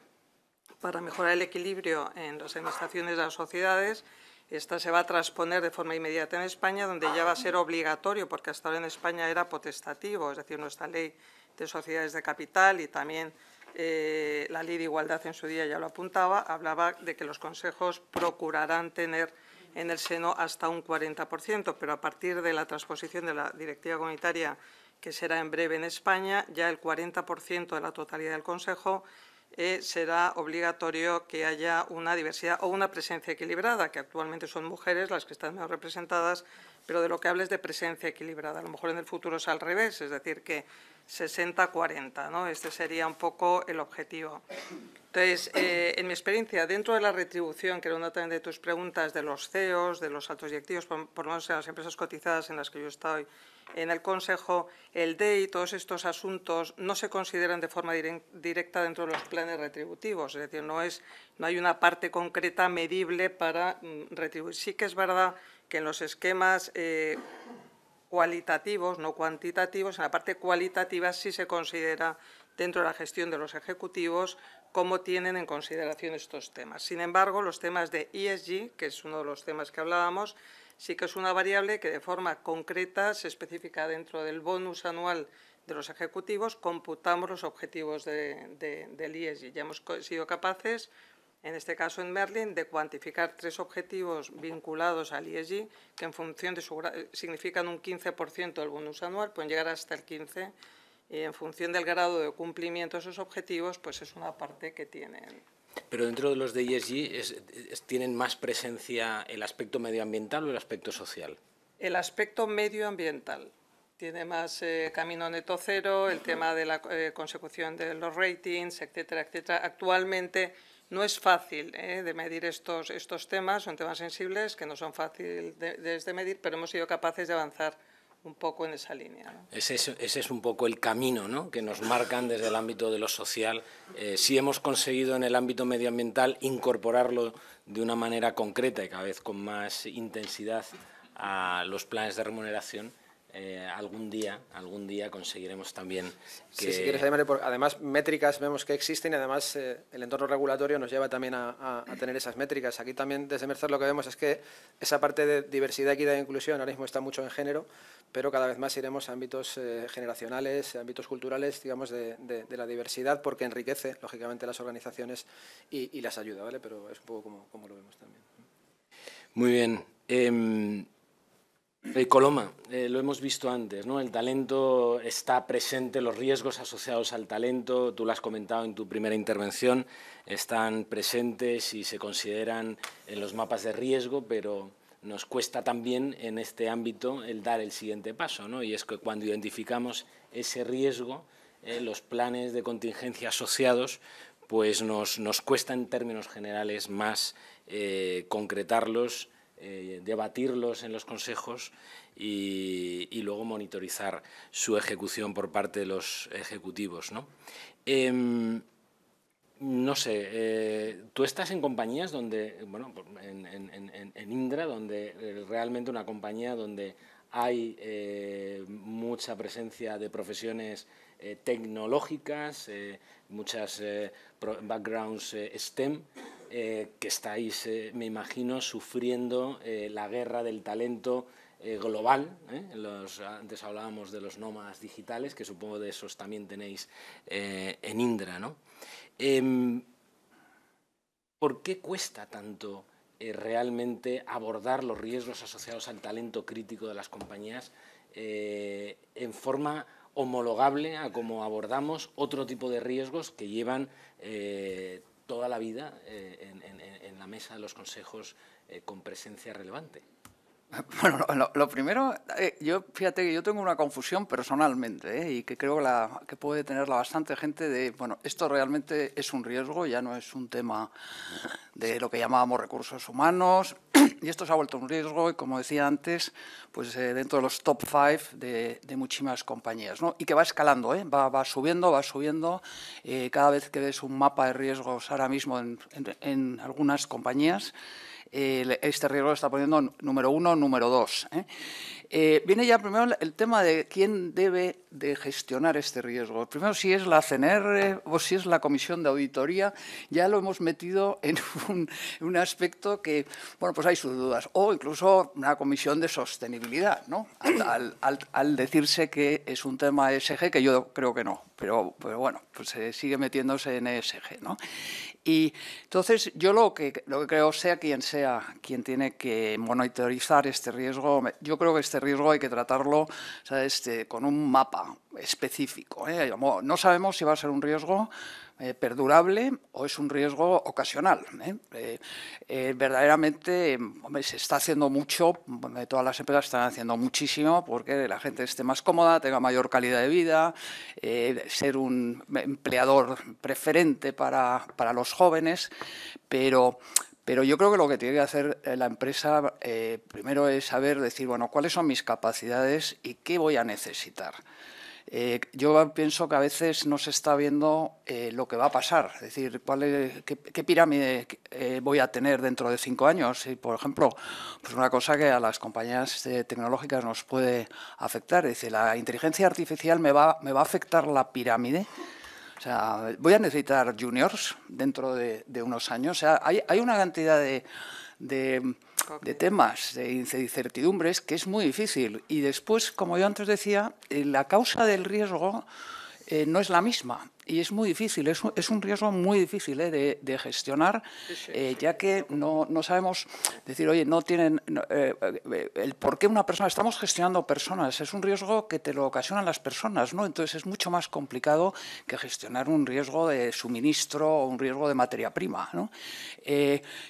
para mejorar el equilibrio en las administraciones de las sociedades. Esta se va a transponer de forma inmediata en España, donde ya va a ser obligatorio, porque hasta ahora en España era potestativo, es decir, nuestra ley de sociedades de capital y también la ley de igualdad en su día ya lo apuntaba, hablaba de que los consejos procurarán tener en el seno hasta un 40%, pero a partir de la transposición de la directiva comunitaria, que será en breve en España, ya el 40% de la totalidad del Consejo será obligatorio que haya una diversidad o una presencia equilibrada, que actualmente son mujeres las que están mejor representadas, pero de lo que habla es de presencia equilibrada. A lo mejor en el futuro es al revés, es decir, que 60-40, ¿no? Este sería un poco el objetivo. Entonces, en mi experiencia, dentro de la retribución, que era una también de tus preguntas, de los CEOs, de los altos directivos, por lo menos en las empresas cotizadas en las que yo estoy en el Consejo, el DEI, todos estos asuntos no se consideran de forma directa dentro de los planes retributivos, es decir, no hay una parte concreta medible para retribuir. Sí que es verdad que en los esquemas cualitativos, no cuantitativos, en la parte cualitativa sí se considera dentro de la gestión de los ejecutivos cómo tienen en consideración estos temas. Sin embargo, los temas de ESG, que es uno de los temas que hablábamos, sí que es una variable que de forma concreta se especifica dentro del bonus anual de los ejecutivos, computamos los objetivos del ESG. Ya hemos sido capaces, en este caso en Merlin, de cuantificar 3 objetivos vinculados al ESG, que en función de su significan un 15% del bonus anual, pueden llegar hasta el 15%, y en función del grado de cumplimiento de esos objetivos, pues es una parte que tienen. Pero dentro de los de ESG, ¿tienen más presencia el aspecto medioambiental o el aspecto social? El aspecto medioambiental tiene más camino neto cero, el tema de la consecución de los ratings, etcétera, etcétera. Actualmente no es fácil de medir estos temas, son temas sensibles que no son fáciles de medir, pero hemos sido capaces de avanzar un poco en esa línea, ¿no? Ese es un poco el camino, ¿no?, que nos marcan desde el ámbito de lo social. Sí hemos conseguido en el ámbito medioambiental incorporarlo de una manera concreta y cada vez con más intensidad a los planes de remuneración. Algún día conseguiremos también que... Sí, si quieres, además métricas vemos que existen y además el entorno regulatorio nos lleva también a tener esas métricas. Aquí también desde Mercer lo que vemos es que esa parte de diversidad, equidad e inclusión ahora mismo está mucho en género, pero cada vez más iremos a ámbitos generacionales, ámbitos culturales, digamos, de la diversidad, porque enriquece, lógicamente, las organizaciones y las ayuda, ¿vale? Pero es un poco como lo vemos también. Muy bien. Coloma, lo hemos visto antes, ¿no? El talento está presente, los riesgos asociados al talento, tú lo has comentado en tu primera intervención, están presentes y se consideran en los mapas de riesgo, pero nos cuesta también en este ámbito el dar el siguiente paso, ¿no? Y es que cuando identificamos ese riesgo, los planes de contingencia asociados, pues nos cuesta en términos generales más concretarlos, debatirlos en los consejos y luego monitorizar su ejecución por parte de los ejecutivos, ¿no? No sé, tú estás en compañías donde, bueno, en Indra, donde realmente una compañía donde hay mucha presencia de profesiones tecnológicas, muchas backgrounds STEM, que estáis, me imagino, sufriendo la guerra del talento global. Antes hablábamos de los nómadas digitales, que supongo de esos también tenéis en Indra, ¿no? ¿Por qué cuesta tanto realmente abordar los riesgos asociados al talento crítico de las compañías en forma homologable a cómo abordamos otro tipo de riesgos que llevan toda la vida en la mesa de los consejos con presencia relevante? Bueno, lo primero, fíjate que yo tengo una confusión personalmente y que creo que puede tenerla bastante gente de, bueno, esto realmente es un riesgo, ya no es un tema de lo que llamábamos recursos humanos, y esto se ha vuelto un riesgo y, como decía antes, pues dentro de los top 5 de muchísimas compañías, ¿no? Y que va escalando, va subiendo, cada vez que ves un mapa de riesgos ahora mismo en algunas compañías, este riesgo lo está poniendo número 1, número 2. Viene ya primero el tema de quién debe de gestionar este riesgo. Primero, si es la CNR o si es la Comisión de Auditoría, ya lo hemos metido en un aspecto que, bueno, pues hay sus dudas. O incluso una Comisión de Sostenibilidad, ¿no? Al decirse que es un tema ESG, que yo creo que no. Pero bueno, pues se sigue metiéndose en ESG, ¿no? Y entonces yo lo que creo, sea quien tiene que monitorizar este riesgo, yo creo que este riesgo hay que tratarlo, ¿sabes?, con un mapa específico, ¿eh? No sabemos si va a ser un riesgo perdurable o es un riesgo ocasional, ¿eh? Verdaderamente, hombre, se está haciendo mucho, todas las empresas están haciendo muchísimo porque la gente esté más cómoda, tenga mayor calidad de vida, ser un empleador preferente para los jóvenes, pero yo creo que lo que tiene que hacer la empresa primero es saber decir, bueno, cuáles son mis capacidades y qué voy a necesitar. Yo pienso que a veces no se está viendo lo que va a pasar, es decir, qué pirámide voy a tener dentro de 5 años. Y, por ejemplo, pues una cosa que a las compañías tecnológicas nos puede afectar, es decir, la inteligencia artificial me va a afectar la pirámide. O sea, voy a necesitar juniors dentro de unos años. O sea, hay una cantidad de temas, de incertidumbres, que es muy difícil. Y después, como yo antes decía, la causa del riesgo no es la misma. Y es muy difícil, es un riesgo muy difícil de gestionar, ya que no sabemos decir, oye, no tienen el por qué una persona, estamos gestionando personas, es un riesgo que te lo ocasionan las personas, ¿no? Entonces es mucho más complicado que gestionar un riesgo de suministro o un riesgo de materia prima, ¿no?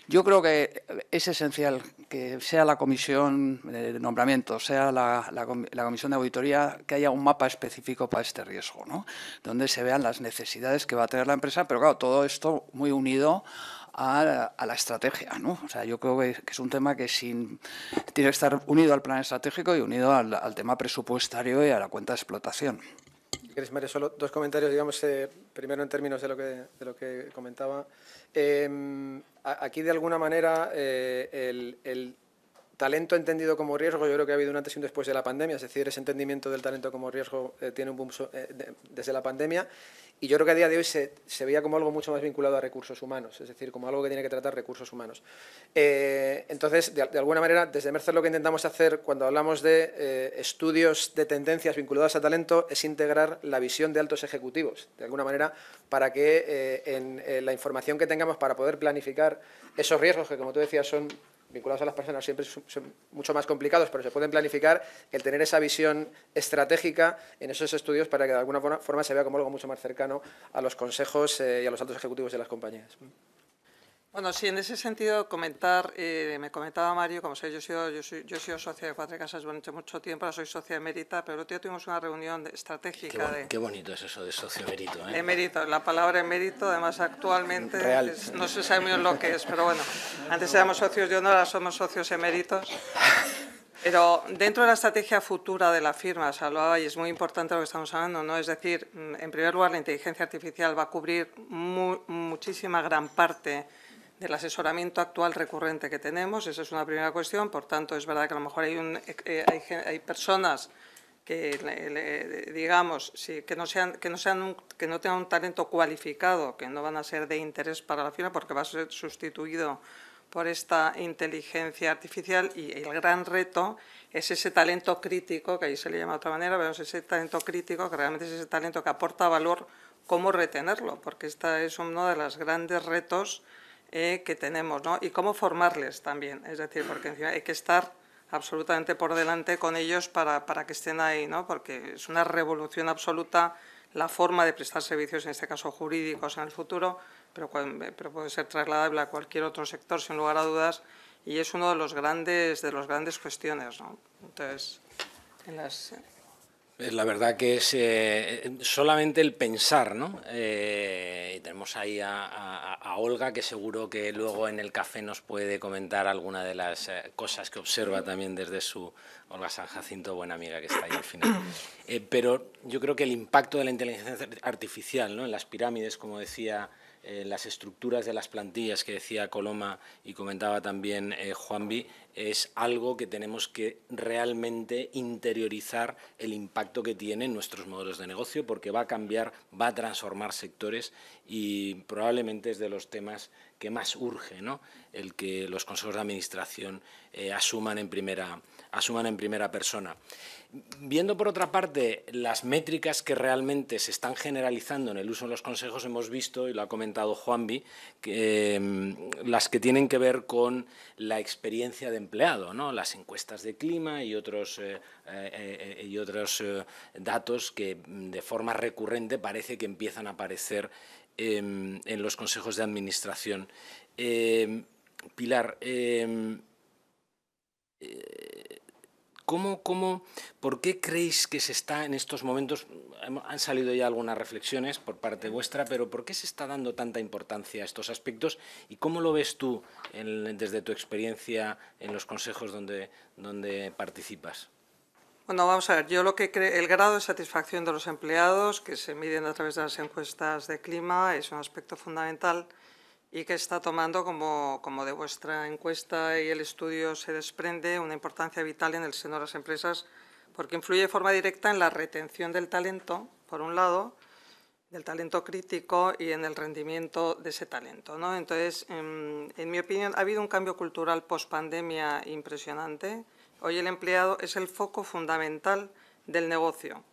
Yo creo que es esencial que sea la comisión de nombramiento, sea la comisión de auditoría, que haya un mapa específico para este riesgo, ¿no? Donde se vean las necesidades que va a tener la empresa, pero claro, todo esto muy unido a la estrategia, ¿no? O sea, yo creo que es un tema que tiene que estar unido al plan estratégico y unido al tema presupuestario y a la cuenta de explotación. ¿Quieres, Mario? Solo 2 comentarios, digamos, primero en términos de lo que comentaba. Aquí, de alguna manera, el talento entendido como riesgo, yo creo que ha habido un antes y un después de la pandemia, es decir, ese entendimiento del talento como riesgo tiene un boom desde la pandemia, y yo creo que a día de hoy se veía como algo mucho más vinculado a recursos humanos, es decir, como algo que tiene que tratar recursos humanos. Entonces, de alguna manera, desde Mercer lo que intentamos hacer cuando hablamos de estudios de tendencias vinculadas a talento es integrar la visión de altos ejecutivos, de alguna manera, para que en la información que tengamos para poder planificar esos riesgos que, como tú decías, son vinculados a las personas siempre son mucho más complicados, pero se pueden planificar, el tener esa visión estratégica en esos estudios para que de alguna forma se vea como algo mucho más cercano a los consejos y a los altos ejecutivos de las compañías. Bueno, sí, en ese sentido comentar, me comentaba Mario, como sé, yo he sido socia de Cuatro Casas durante mucho tiempo, ahora soy socia emérita, pero el otro día tuvimos una reunión estratégica. Qué bonito es eso de socio emérito, ¿eh? Emérito, la palabra emérito, además actualmente no se sabe muy bien lo que es, pero bueno, antes éramos socios de honor, ahora somos socios eméritos. Pero dentro de la estrategia futura de la firma se hablaba, y es muy importante lo que estamos hablando, ¿no? Es decir, en primer lugar, la inteligencia artificial va a cubrir muchísima gran parte del asesoramiento actual recurrente que tenemos. Esa es una primera cuestión. Por tanto, es verdad que a lo mejor hay personas que, digamos, sí, que no tengan un talento cualificado, que no van a ser de interés para la firma porque va a ser sustituido por esta inteligencia artificial, y el gran reto es ese talento crítico, que ahí se le llama de otra manera, pero es ese talento crítico que realmente es ese talento que aporta valor, cómo retenerlo, porque esta es uno de los grandes retos que tenemos, ¿no? Y cómo formarles también, es decir, porque encima hay que estar absolutamente por delante con ellos para que estén ahí, ¿no? Porque es una revolución absoluta la forma de prestar servicios, en este caso jurídicos, en el futuro, pero puede ser trasladable a cualquier otro sector, sin lugar a dudas, y es uno de los grandes cuestiones, ¿no? Entonces, La verdad que es solamente el pensar, ¿no? Y tenemos ahí a Olga, que seguro que luego en el café nos puede comentar alguna de las cosas que observa también desde su... Olga San Jacinto, buena amiga que está ahí al final. Pero yo creo que el impacto de la inteligencia artificial, ¿no?, en las pirámides, como decía las estructuras de las plantillas que decía Coloma y comentaba también Juanvi, es algo que tenemos que realmente interiorizar el impacto que tiene en nuestros modelos de negocio, porque va a cambiar, va a transformar sectores y probablemente es de los temas que más urge, ¿no?, el que los consejos de administración asuman en primera persona. Viendo, por otra parte, las métricas que realmente se están generalizando en el uso de los consejos, hemos visto, y lo ha comentado Juanvi, las que tienen que ver con la experiencia de empleado, ¿no?, las encuestas de clima y otros datos que de forma recurrente parece que empiezan a aparecer en los consejos de administración. Pilar, ¿por qué creéis que se está en estos momentos, han salido ya algunas reflexiones por parte vuestra, pero por qué se está dando tanta importancia a estos aspectos y cómo lo ves tú desde tu experiencia en los consejos donde participas? Bueno, vamos a ver, yo lo que creo, el grado de satisfacción de los empleados, que se miden a través de las encuestas de clima, es un aspecto fundamental y que está tomando, como de vuestra encuesta y el estudio se desprende, una importancia vital en el seno de las empresas, porque influye de forma directa en la retención del talento, por un lado, del talento crítico y en el rendimiento de ese talento, ¿no? Entonces, en mi opinión, ha habido un cambio cultural post-pandemia impresionante. Hoy el empleado es el foco fundamental del negocio.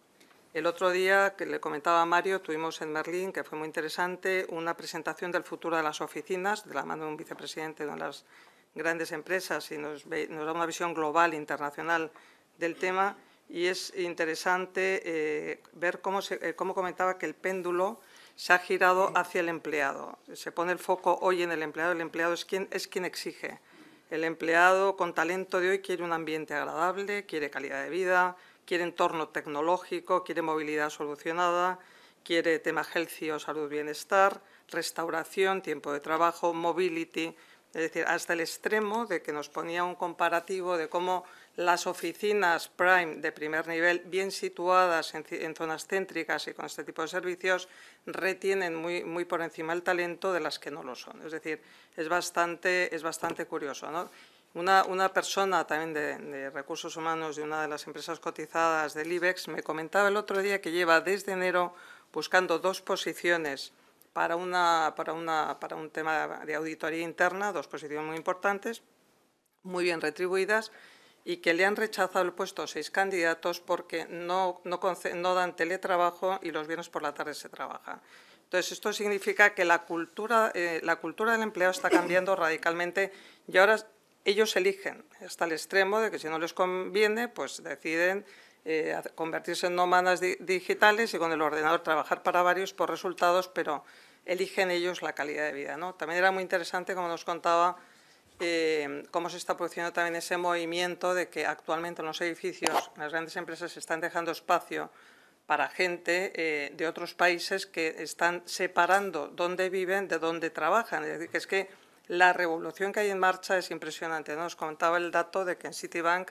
El otro día, que le comentaba a Mario, tuvimos en Berlín, que fue muy interesante, una presentación del futuro de las oficinas, de la mano de un vicepresidente de una de las grandes empresas, y nos da una visión global, internacional del tema, y es interesante ver cómo comentaba que el péndulo se ha girado hacia el empleado. Se pone el foco hoy en el empleado es quien exige. El empleado con talento de hoy quiere un ambiente agradable, quiere calidad de vida, quiere entorno tecnológico, quiere movilidad solucionada, quiere tema healthy o salud-bienestar, restauración, tiempo de trabajo, mobility, es decir, hasta el extremo de que nos ponía un comparativo de cómo las oficinas prime de primer nivel, bien situadas en zonas céntricas y con este tipo de servicios, retienen muy por encima el talento de las que no lo son. Es decir, es bastante curioso, ¿no? Una persona también de recursos humanos de una de las empresas cotizadas del IBEX me comentaba el otro día que lleva desde enero buscando 2 posiciones para un tema de auditoría interna, 2 posiciones muy importantes, muy bien retribuidas, y que le han rechazado el puesto 6 candidatos porque no dan teletrabajo y los viernes por la tarde se trabaja. Entonces, esto significa que la cultura del empleado está cambiando radicalmente y ahora ellos eligen hasta el extremo de que si no les conviene, pues deciden convertirse en nómadas digitales y con el ordenador trabajar para varios por resultados, pero eligen ellos la calidad de vida, ¿no? También era muy interesante, como nos contaba, cómo se está produciendo también ese movimiento de que actualmente en los edificios las grandes empresas se están dejando espacio para gente de otros países que están separando dónde viven de dónde trabajan. Es decir, que es que la revolución que hay en marcha es impresionante, ¿no? Nos comentaba el dato de que en Citibank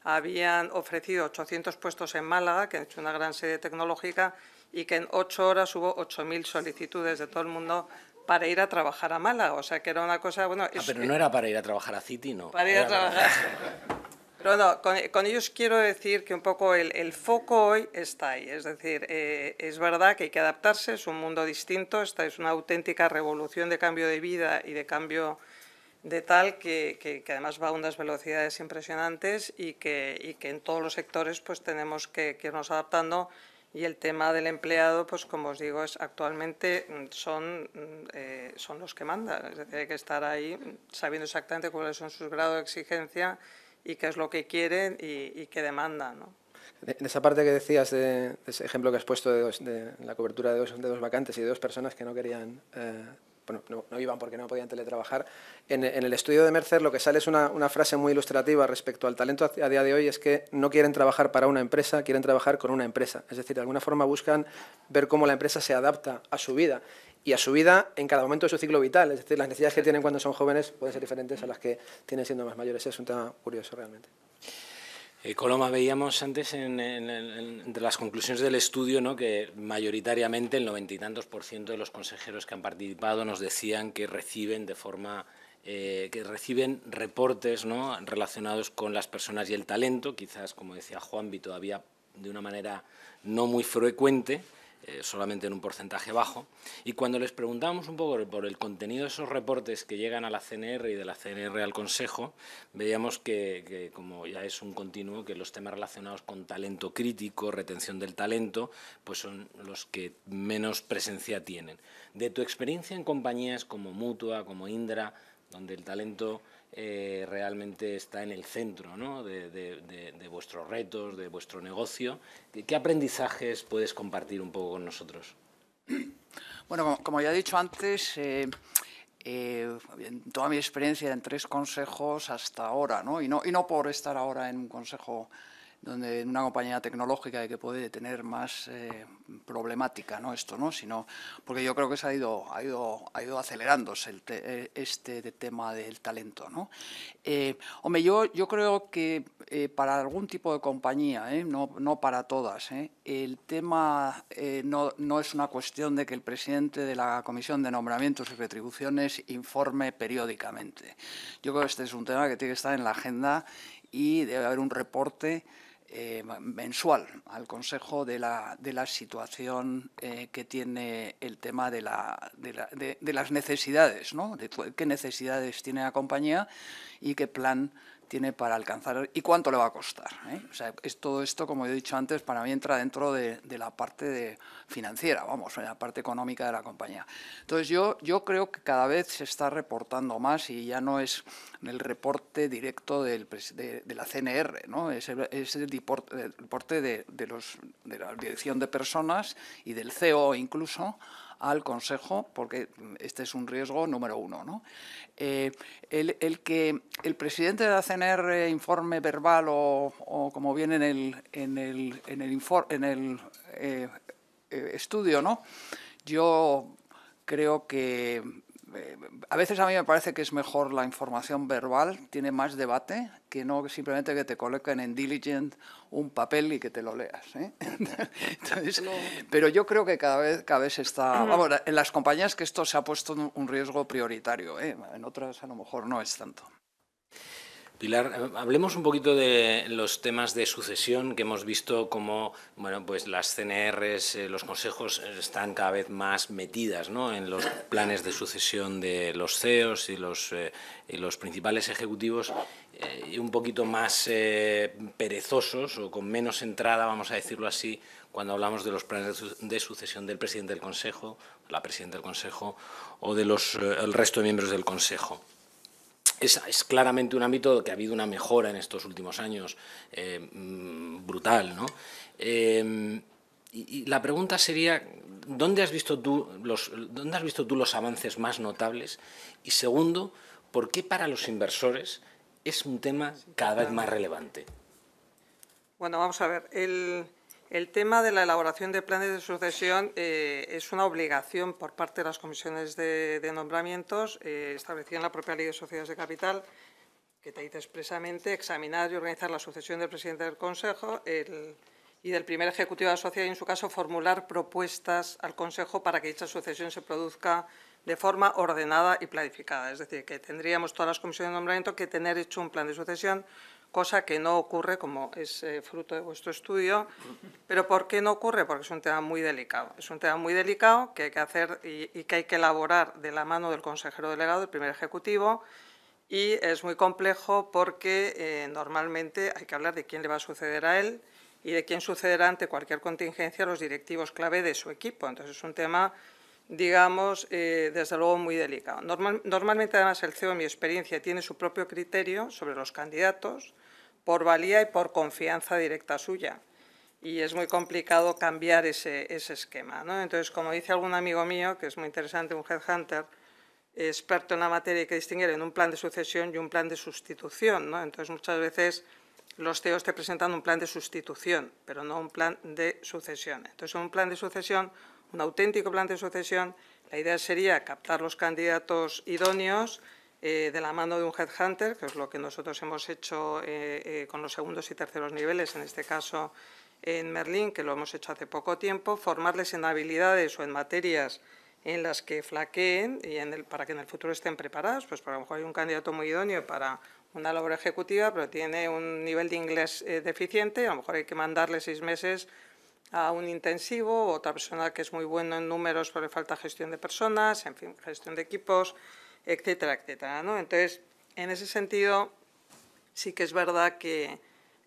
habían ofrecido 800 puestos en Málaga, que han hecho una gran sede tecnológica, y que en 8 horas hubo 8.000 solicitudes de todo el mundo para ir a trabajar a Málaga. O sea, que era una cosa... Bueno, pero no era para ir a trabajar a Citi, ¿no? Para ir a trabajar... Pero no, con ellos quiero decir que un poco el foco hoy está ahí. Es decir, es verdad que hay que adaptarse, es un mundo distinto, esta es una auténtica revolución de cambio de vida y de cambio de tal que además va a unas velocidades impresionantes y que en todos los sectores pues tenemos que irnos adaptando. Y el tema del empleado, pues como os digo, actualmente son los que mandan. Es decir, hay que estar ahí sabiendo exactamente cuáles son sus grados de exigencia y qué es lo que quieren y qué demandan, ¿no? En esa parte que decías, de ese ejemplo que has puesto de la cobertura de dos vacantes y de 2 personas que no querían, bueno, no iban porque no podían teletrabajar, en el estudio de Mercer lo que sale es una frase muy ilustrativa respecto al talento a día de hoy, es que no quieren trabajar para una empresa, quieren trabajar con una empresa. Es decir, de alguna forma buscan ver cómo la empresa se adapta a su vida y a su vida en cada momento de su ciclo vital. Es decir, las necesidades que tienen cuando son jóvenes pueden ser diferentes a las que tienen siendo más mayores. Es un tema curioso realmente. Coloma, veíamos antes entre las conclusiones del estudio, ¿no?, que mayoritariamente el 90 y tantos % de los consejeros que han participado nos decían que reciben reportes, ¿no?, relacionados con las personas y el talento, quizás, como decía Juanvi, todavía de una manera no muy frecuente, solamente en un porcentaje bajo. Y cuando les preguntábamos un poco por el contenido de esos reportes que llegan a la CNR y de la CNR al Consejo, veíamos que como ya es un continuo, que los temas relacionados con talento crítico, retención del talento, pues son los que menos presencia tienen. De tu experiencia en compañías como Mutua, como Indra, donde el talento realmente está en el centro, ¿no?, de vuestros retos, de vuestro negocio, ¿qué aprendizajes puedes compartir un poco con nosotros? Bueno, como ya he dicho antes, en toda mi experiencia en 3 consejos hasta ahora, ¿no? Y no por estar ahora en un consejo donde en una compañía tecnológica y que puede tener más problemática, ¿no?, esto, ¿no?, sino porque yo creo que se ha ido acelerándose este tema del talento, ¿no? Hombre, yo creo que para algún tipo de compañía, no para todas, el tema no es una cuestión de que el presidente de la Comisión de Nombramientos y Retribuciones informe periódicamente. Yo creo que este es un tema que tiene que estar en la agenda y debe haber un reporte mensual al Consejo de la situación que tiene el tema de las necesidades, ¿no?, de qué necesidades tiene la compañía y qué plan tiene para alcanzar y cuánto le va a costar, O sea, todo esto, como he dicho antes, para mí entra dentro de la parte financiera, vamos, en la parte económica de la compañía. Entonces, yo creo que cada vez se está reportando más y ya no es el reporte directo de la CNR, ¿no? Es el reporte de la Dirección de Personas y del CEO incluso al Consejo, porque este es un riesgo número 1, ¿no? El que el presidente de la CNR informe verbal o como viene en el estudio, ¿no? Yo creo que a veces a mí me parece que es mejor la información verbal, tiene más debate, que no simplemente que te coloquen en Diligent un papel y que te lo leas, Entonces, pero yo creo que cada vez está... Vamos, en las compañías que esto se ha puesto un riesgo prioritario, en otras a lo mejor no es tanto. Pilar, hablemos un poquito de los temas de sucesión que hemos visto como, bueno, pues las CNRs, los consejos están cada vez más metidas, ¿no?, en los planes de sucesión de los CEOs y los principales ejecutivos, y un poquito más perezosos o con menos entrada, vamos a decirlo así, cuando hablamos de los planes de sucesión del presidente del Consejo, la presidenta del Consejo o de el resto de miembros del Consejo. Es claramente un ámbito que ha habido una mejora en estos últimos años brutal, ¿no? Y la pregunta sería, ¿dónde has visto tú los avances más notables? Y segundo, ¿por qué para los inversores es un tema cada vez más relevante? Bueno, vamos a ver. El tema de la elaboración de planes de sucesión es una obligación por parte de las comisiones de nombramientos establecida en la propia Ley de Sociedades de Capital, que te dice expresamente examinar y organizar la sucesión del presidente del Consejo y del primer ejecutivo de la sociedad y, en su caso, formular propuestas al Consejo para que dicha sucesión se produzca de forma ordenada y planificada. Es decir, que tendríamos todas las comisiones de nombramiento que tener hecho un plan de sucesión, cosa que no ocurre, como es fruto de vuestro estudio. ¿Pero por qué no ocurre? Porque es un tema muy delicado. Es un tema muy delicado que hay que hacer y que hay que elaborar de la mano del consejero delegado, del primer ejecutivo, y es muy complejo porque normalmente hay que hablar de quién le va a suceder a él y de quién sucederá ante cualquier contingencia a los directivos clave de su equipo. Entonces, es un tema, digamos, desde luego muy delicado. Normalmente, además, el CEO, en mi experiencia, tiene su propio criterio sobre los candidatos por valía y por confianza directa suya. Y es muy complicado cambiar ese esquema, ¿no? Entonces, como dice algún amigo mío, que es muy interesante, un headhunter, experto en la materia, hay que distinguir en un plan de sucesión y un plan de sustitución, ¿no? Entonces, muchas veces los CEOs te presentan un plan de sustitución, pero no un plan de sucesión. Entonces, en un plan de sucesión, un auténtico plan de sucesión, la idea sería captar los candidatos idóneos, de la mano de un headhunter, que es lo que nosotros hemos hecho con los segundos y terceros niveles, en este caso en Merlin, que lo hemos hecho hace poco tiempo, formarles en habilidades o en materias en las que flaqueen y para que en el futuro estén preparados, pues por a lo mejor hay un candidato muy idóneo para una labor ejecutiva, pero tiene un nivel de inglés deficiente, a lo mejor hay que mandarle 6 meses a un intensivo, otra persona que es muy bueno en números pero le falta gestión de personas, en fin, gestión de equipos, etcétera, etcétera, ¿no? Entonces, en ese sentido, sí que es verdad que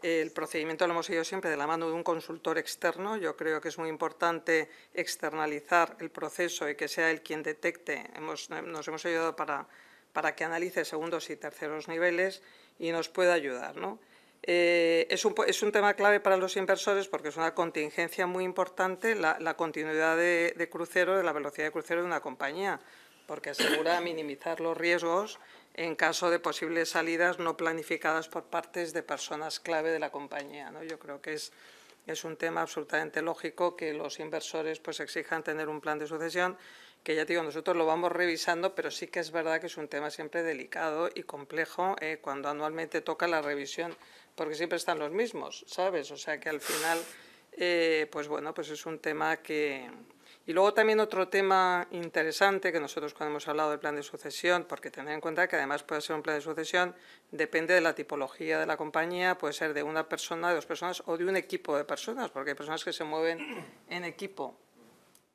el procedimiento lo hemos seguido siempre de la mano de un consultor externo. Yo creo que es muy importante externalizar el proceso y que sea él quien detecte. Nos hemos ayudado para que analice segundos y terceros niveles y nos pueda ayudar, ¿no? Es un tema clave para los inversores porque es una contingencia muy importante la continuidad de crucero, de la velocidad de crucero de una compañía, porque asegura minimizar los riesgos en caso de posibles salidas no planificadas por partes de personas clave de la compañía, ¿no? Yo creo que es un tema absolutamente lógico que los inversores pues exijan tener un plan de sucesión, que ya te digo, nosotros lo vamos revisando, pero sí que es verdad que es un tema siempre delicado y complejo cuando anualmente toca la revisión, porque siempre están los mismos, ¿sabes? O sea que al final, pues bueno, pues es un tema que... Y luego también otro tema interesante que nosotros cuando hemos hablado del plan de sucesión, porque tener en cuenta que además puede ser un plan de sucesión, depende de la tipología de la compañía, puede ser de una persona, de 2 personas o de un equipo de personas, porque hay personas que se mueven en equipo.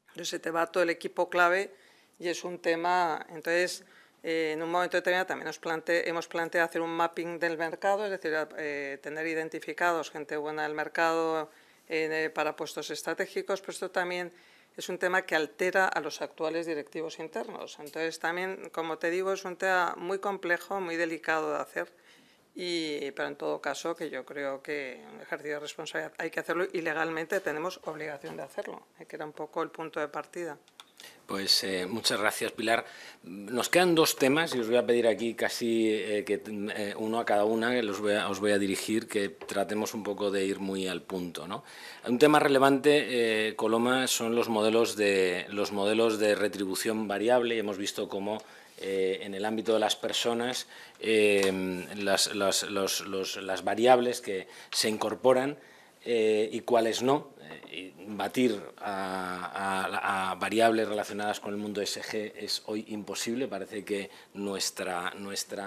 Entonces se te va todo el equipo clave y es un tema, entonces en un momento determinado también hemos planteado hacer un mapping del mercado, es decir, tener identificados gente buena del mercado para puestos estratégicos, pero esto también es un tema que altera a los actuales directivos internos. Entonces también, como te digo, es un tema muy complejo, muy delicado de hacer, pero en todo caso que yo creo que un ejercicio de responsabilidad hay que hacerlo y legalmente tenemos obligación de hacerlo, que era un poco el punto de partida. Pues muchas gracias, Pilar. Nos quedan 2 temas y os voy a pedir aquí casi uno a cada una, que os voy a dirigir, que tratemos un poco de ir muy al punto, ¿no? Un tema relevante, Coloma, son los modelos de retribución variable. Hemos visto cómo en el ámbito de las personas las variables que se incorporan y cuáles no. Batir a variables relacionadas con el mundo ESG es hoy imposible. Parece que nuestra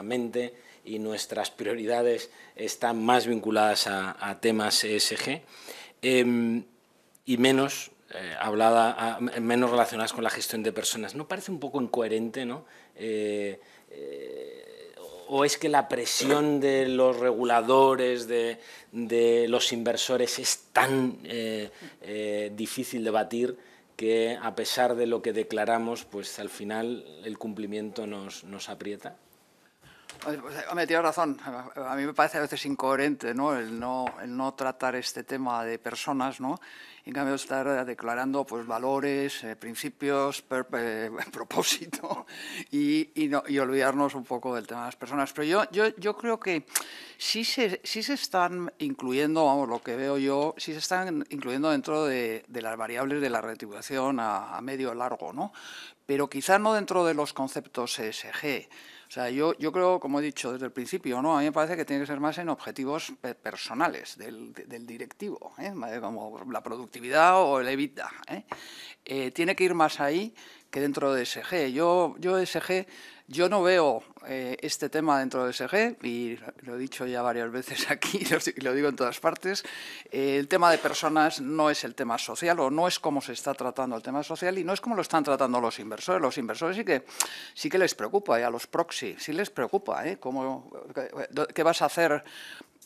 mente y nuestras prioridades están más vinculadas a temas ESG y menos menos relacionadas con la gestión de personas. ¿No parece un poco incoherente, ¿no? ¿O es que la presión de los reguladores, de los inversores es tan difícil de batir que, a pesar de lo que declaramos, pues al final el cumplimiento nos aprieta? Hombre, tienes razón. A mí me parece a veces incoherente, ¿no? El no tratar este tema de personas, ¿no? En cambio, estar declarando pues, valores, principios, propósito y olvidarnos un poco del tema de las personas. Pero yo creo que sí se están incluyendo, vamos, lo que veo yo, sí se están incluyendo dentro de las variables de la retribución a medio largo, ¿no? Pero quizás no dentro de los conceptos ESG. O sea, yo creo, como he dicho desde el principio, ¿no? A mí me parece que tiene que ser más en objetivos personales del directivo, como la productividad o el EBITDA. Tiene que ir más ahí que dentro de ESG. Yo no veo este tema dentro de ESG, y lo he dicho ya varias veces aquí y lo digo en todas partes. El tema de personas no es el tema social, o no es como se está tratando el tema social, y no es como lo están tratando los inversores. Los inversores sí que les preocupa, y a los proxy sí les preocupa, ¿qué vas a hacer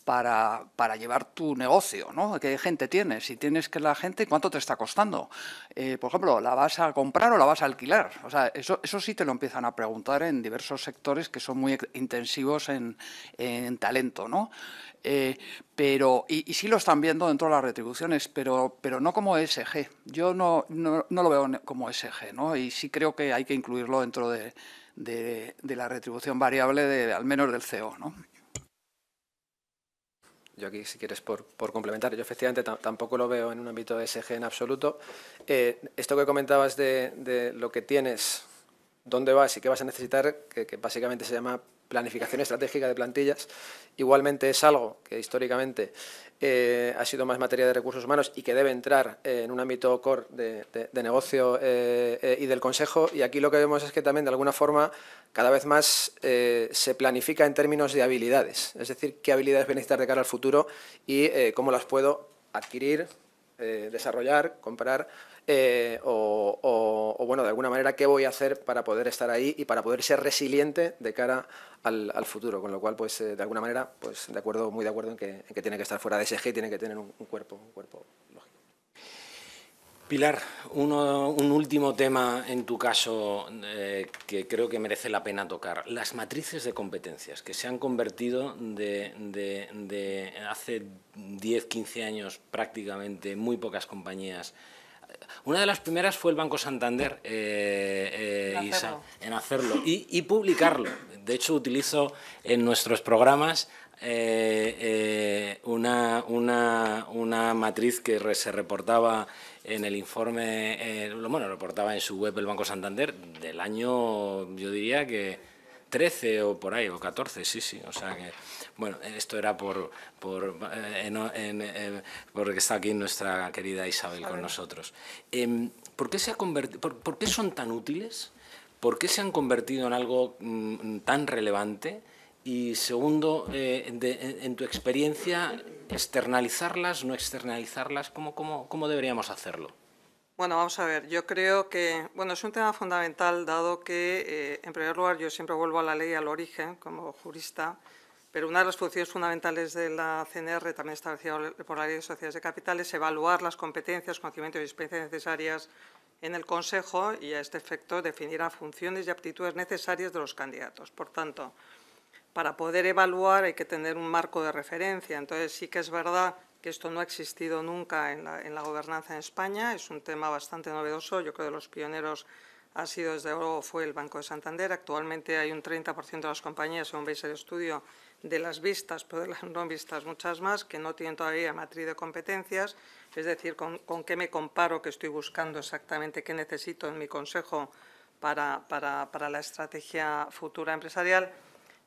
para llevar tu negocio, ¿no? ¿Qué gente tienes? Si tienes que la gente, ¿cuánto te está costando? Por ejemplo, ¿la vas a comprar o la vas a alquilar? O sea, eso sí te lo empiezan a preguntar en diversos sectores que son muy intensivos en talento, ¿no? Pero sí lo están viendo dentro de las retribuciones, pero no como ESG. Yo no lo veo como ESG, ¿no? Y sí creo que hay que incluirlo dentro de la retribución variable, al menos del CEO, ¿no? Yo aquí, si quieres, por complementar, yo efectivamente tampoco lo veo en un ámbito ESG en absoluto. Esto que comentabas de lo que tienes dónde vas y qué vas a necesitar, que básicamente se llama planificación estratégica de plantillas. Igualmente es algo que históricamente ha sido más materia de recursos humanos y que debe entrar en un ámbito core de negocio y del Consejo. Y aquí lo que vemos es que también, de alguna forma, cada vez más se planifica en términos de habilidades. Es decir, qué habilidades voy a necesitar de cara al futuro y cómo las puedo adquirir, desarrollar, comprar o, bueno, de alguna manera, qué voy a hacer para poder estar ahí y para poder ser resiliente de cara al futuro. Con lo cual, pues, de alguna manera, pues, muy de acuerdo en que tiene que estar fuera de ese eje y tiene que tener un cuerpo lógico. Pilar, un último tema en tu caso que creo que merece la pena tocar. Las matrices de competencias que se han convertido de hace 10, 15 años prácticamente, muy pocas compañías. Una de las primeras fue el Banco Santander en hacerlo y publicarlo. De hecho, utilizo en nuestros programas una matriz que se reportaba en el informe, reportaba en su web el Banco Santander del año, yo diría que 13 o por ahí, o 14, sí, o sea que, bueno, esto era porque está aquí nuestra querida Isabel con nosotros. ¿Por qué son tan útiles? ¿Por qué se han convertido en algo tan relevante? Y segundo, en tu experiencia, externalizarlas, no externalizarlas, ¿cómo deberíamos hacerlo? Bueno, vamos a ver, yo creo que es un tema fundamental, dado que, en primer lugar, yo siempre vuelvo a la ley, al origen, como jurista, pero una de las funciones fundamentales de la CNR, también establecida por la Ley de Sociedades de Capital, es evaluar las competencias, conocimientos y experiencias necesarias en el Consejo y, a este efecto, definirá funciones y aptitudes necesarias de los candidatos. Por tanto, para poder evaluar hay que tener un marco de referencia. Entonces, sí que es verdad que esto no ha existido nunca en la gobernanza en España. Es un tema bastante novedoso. Yo creo que los pioneros desde luego, fue el Banco de Santander. Actualmente hay un 30% de las compañías, según veis el estudio, de las vistas, pero de las no vistas muchas más, que no tienen todavía matriz de competencias. Es decir, ¿con qué me comparo que estoy buscando exactamente qué necesito en mi consejo para la estrategia futura empresarial?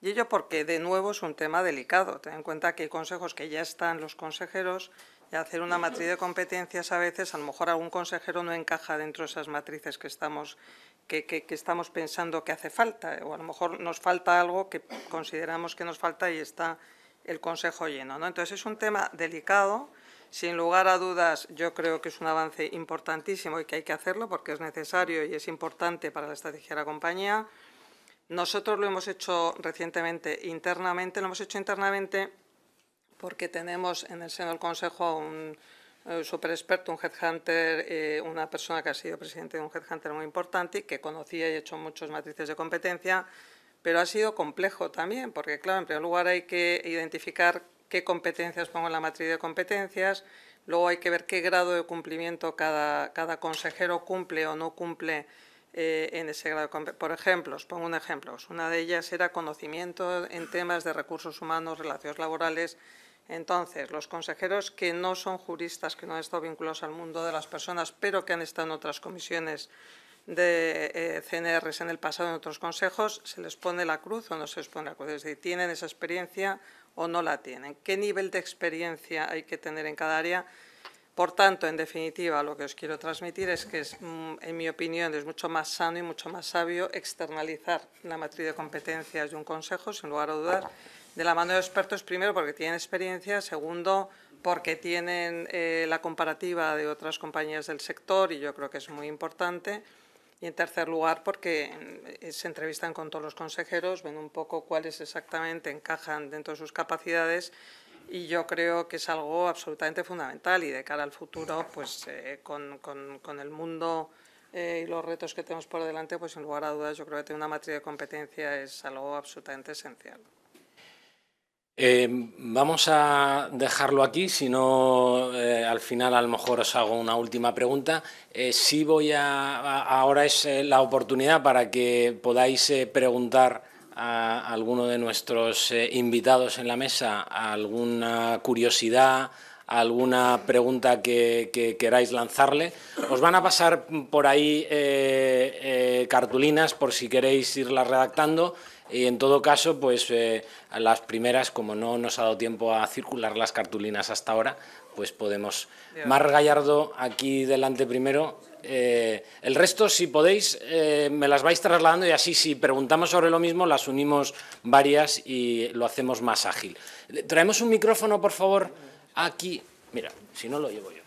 Y ello porque, de nuevo, es un tema delicado. Ten en cuenta que hay consejos que ya están los consejeros y hacer una matriz de competencias a veces, a lo mejor algún consejero no encaja dentro de esas matrices que estamos pensando que hace falta, o a lo mejor nos falta algo que consideramos que nos falta y está el consejo lleno, ¿no? Entonces, es un tema delicado. Sin lugar a dudas, yo creo que es un avance importantísimo y que hay que hacerlo porque es necesario y es importante para la estrategia de la compañía. Nosotros lo hemos hecho recientemente internamente, porque tenemos en el seno del Consejo un superexperto, un headhunter, una persona que ha sido presidente de un headhunter muy importante y que conocía y ha hecho muchas matrices de competencia, pero ha sido complejo también, porque, claro, en primer lugar hay que identificar qué competencias pongo en la matriz de competencias, luego hay que ver qué grado de cumplimiento cada consejero cumple o no cumple en ese grado. Por ejemplo, os pongo un ejemplo. Una de ellas era conocimiento en temas de recursos humanos, relaciones laborales. Entonces, los consejeros que no son juristas, que no han estado vinculados al mundo de las personas, pero que han estado en otras comisiones de CNRs en el pasado, en otros consejos, ¿se les pone la cruz o no se les pone la cruz? Es decir, ¿tienen esa experiencia o no la tienen? ¿Qué nivel de experiencia hay que tener en cada área? Por tanto, en definitiva, lo que os quiero transmitir es que, en mi opinión, es mucho más sano y mucho más sabio externalizar la matriz de competencias de un consejo, sin lugar a dudar, de la mano de expertos, primero porque tienen experiencia, segundo porque tienen la comparativa de otras compañías del sector y yo creo que es muy importante, y en tercer lugar porque se entrevistan con todos los consejeros, ven un poco cuáles exactamente encajan dentro de sus capacidades. Y yo creo que es algo absolutamente fundamental y de cara al futuro, pues con el mundo y los retos que tenemos por delante, pues sin lugar a dudas yo creo que tener una matriz de competencia es algo absolutamente esencial. Vamos a dejarlo aquí, si no al final a lo mejor os hago una última pregunta. Sí ahora es la oportunidad para que podáis preguntar a alguno de nuestros invitados en la mesa alguna curiosidad, alguna pregunta que queráis lanzarle. Os van a pasar por ahí cartulinas por si queréis irlas redactando. Y en todo caso, pues las primeras, como no nos ha dado tiempo a circular las cartulinas hasta ahora, pues podemos... Mar Gallardo, aquí delante primero. El resto, si podéis, me las vais trasladando y así, si preguntamos sobre lo mismo, las unimos varias y lo hacemos más ágil. Traemos un micrófono, por favor, aquí. Mira, si no lo llevo yo.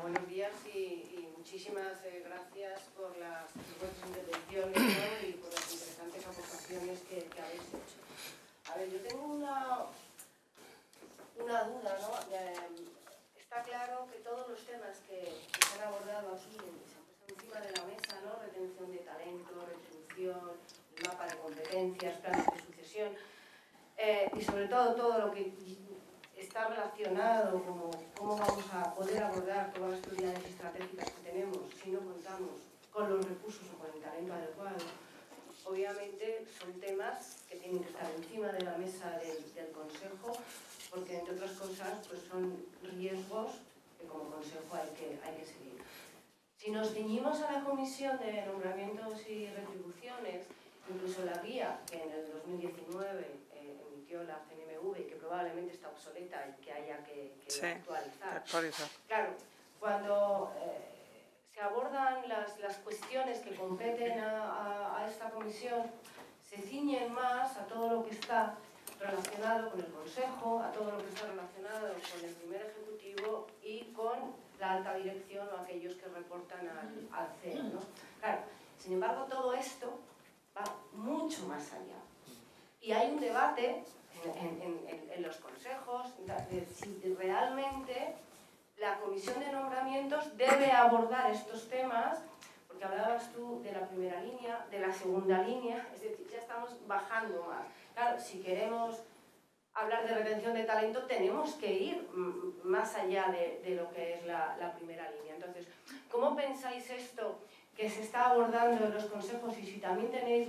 Buenos días y muchísimas gracias por las vuestras intervenciones, ¿no? Y por las interesantes aportaciones que habéis hecho. A ver, yo tengo una duda, ¿no? Está claro que todos los temas que se han abordado aquí, se han puesto encima de la mesa, ¿no? Retención de talento, retribución, el mapa de competencias, planes de sucesión, y sobre todo lo que está relacionado, como cómo vamos a poder abordar todas las prioridades estratégicas que tenemos si no contamos con los recursos o con el talento adecuado. Obviamente son temas que tienen que estar encima de la mesa del Consejo, porque entre otras cosas pues son riesgos que como Consejo hay que seguir. Si nos ceñimos a la Comisión de Nombramientos y Retribuciones, incluso la guía que en el 2019 emitió la CNMV, que probablemente está obsoleta y que haya que actualizar. Claro, cuando se abordan las cuestiones que competen a esta comisión, se ciñen más a todo lo que está relacionado con el Consejo, a todo lo que está relacionado con el primer ejecutivo y con la alta dirección o aquellos que reportan al CEO, ¿no? Claro, sin embargo, todo esto va mucho más allá. Y hay un debate en los consejos de si realmente la comisión de nombramientos debe abordar estos temas, porque hablabas tú de la primera línea, de la segunda línea, es decir, ya estamos bajando más. Claro, si queremos hablar de retención de talento, tenemos que ir más allá de lo que es la primera línea. Entonces, ¿cómo pensáis esto que se está abordando en los consejos y si también tenéis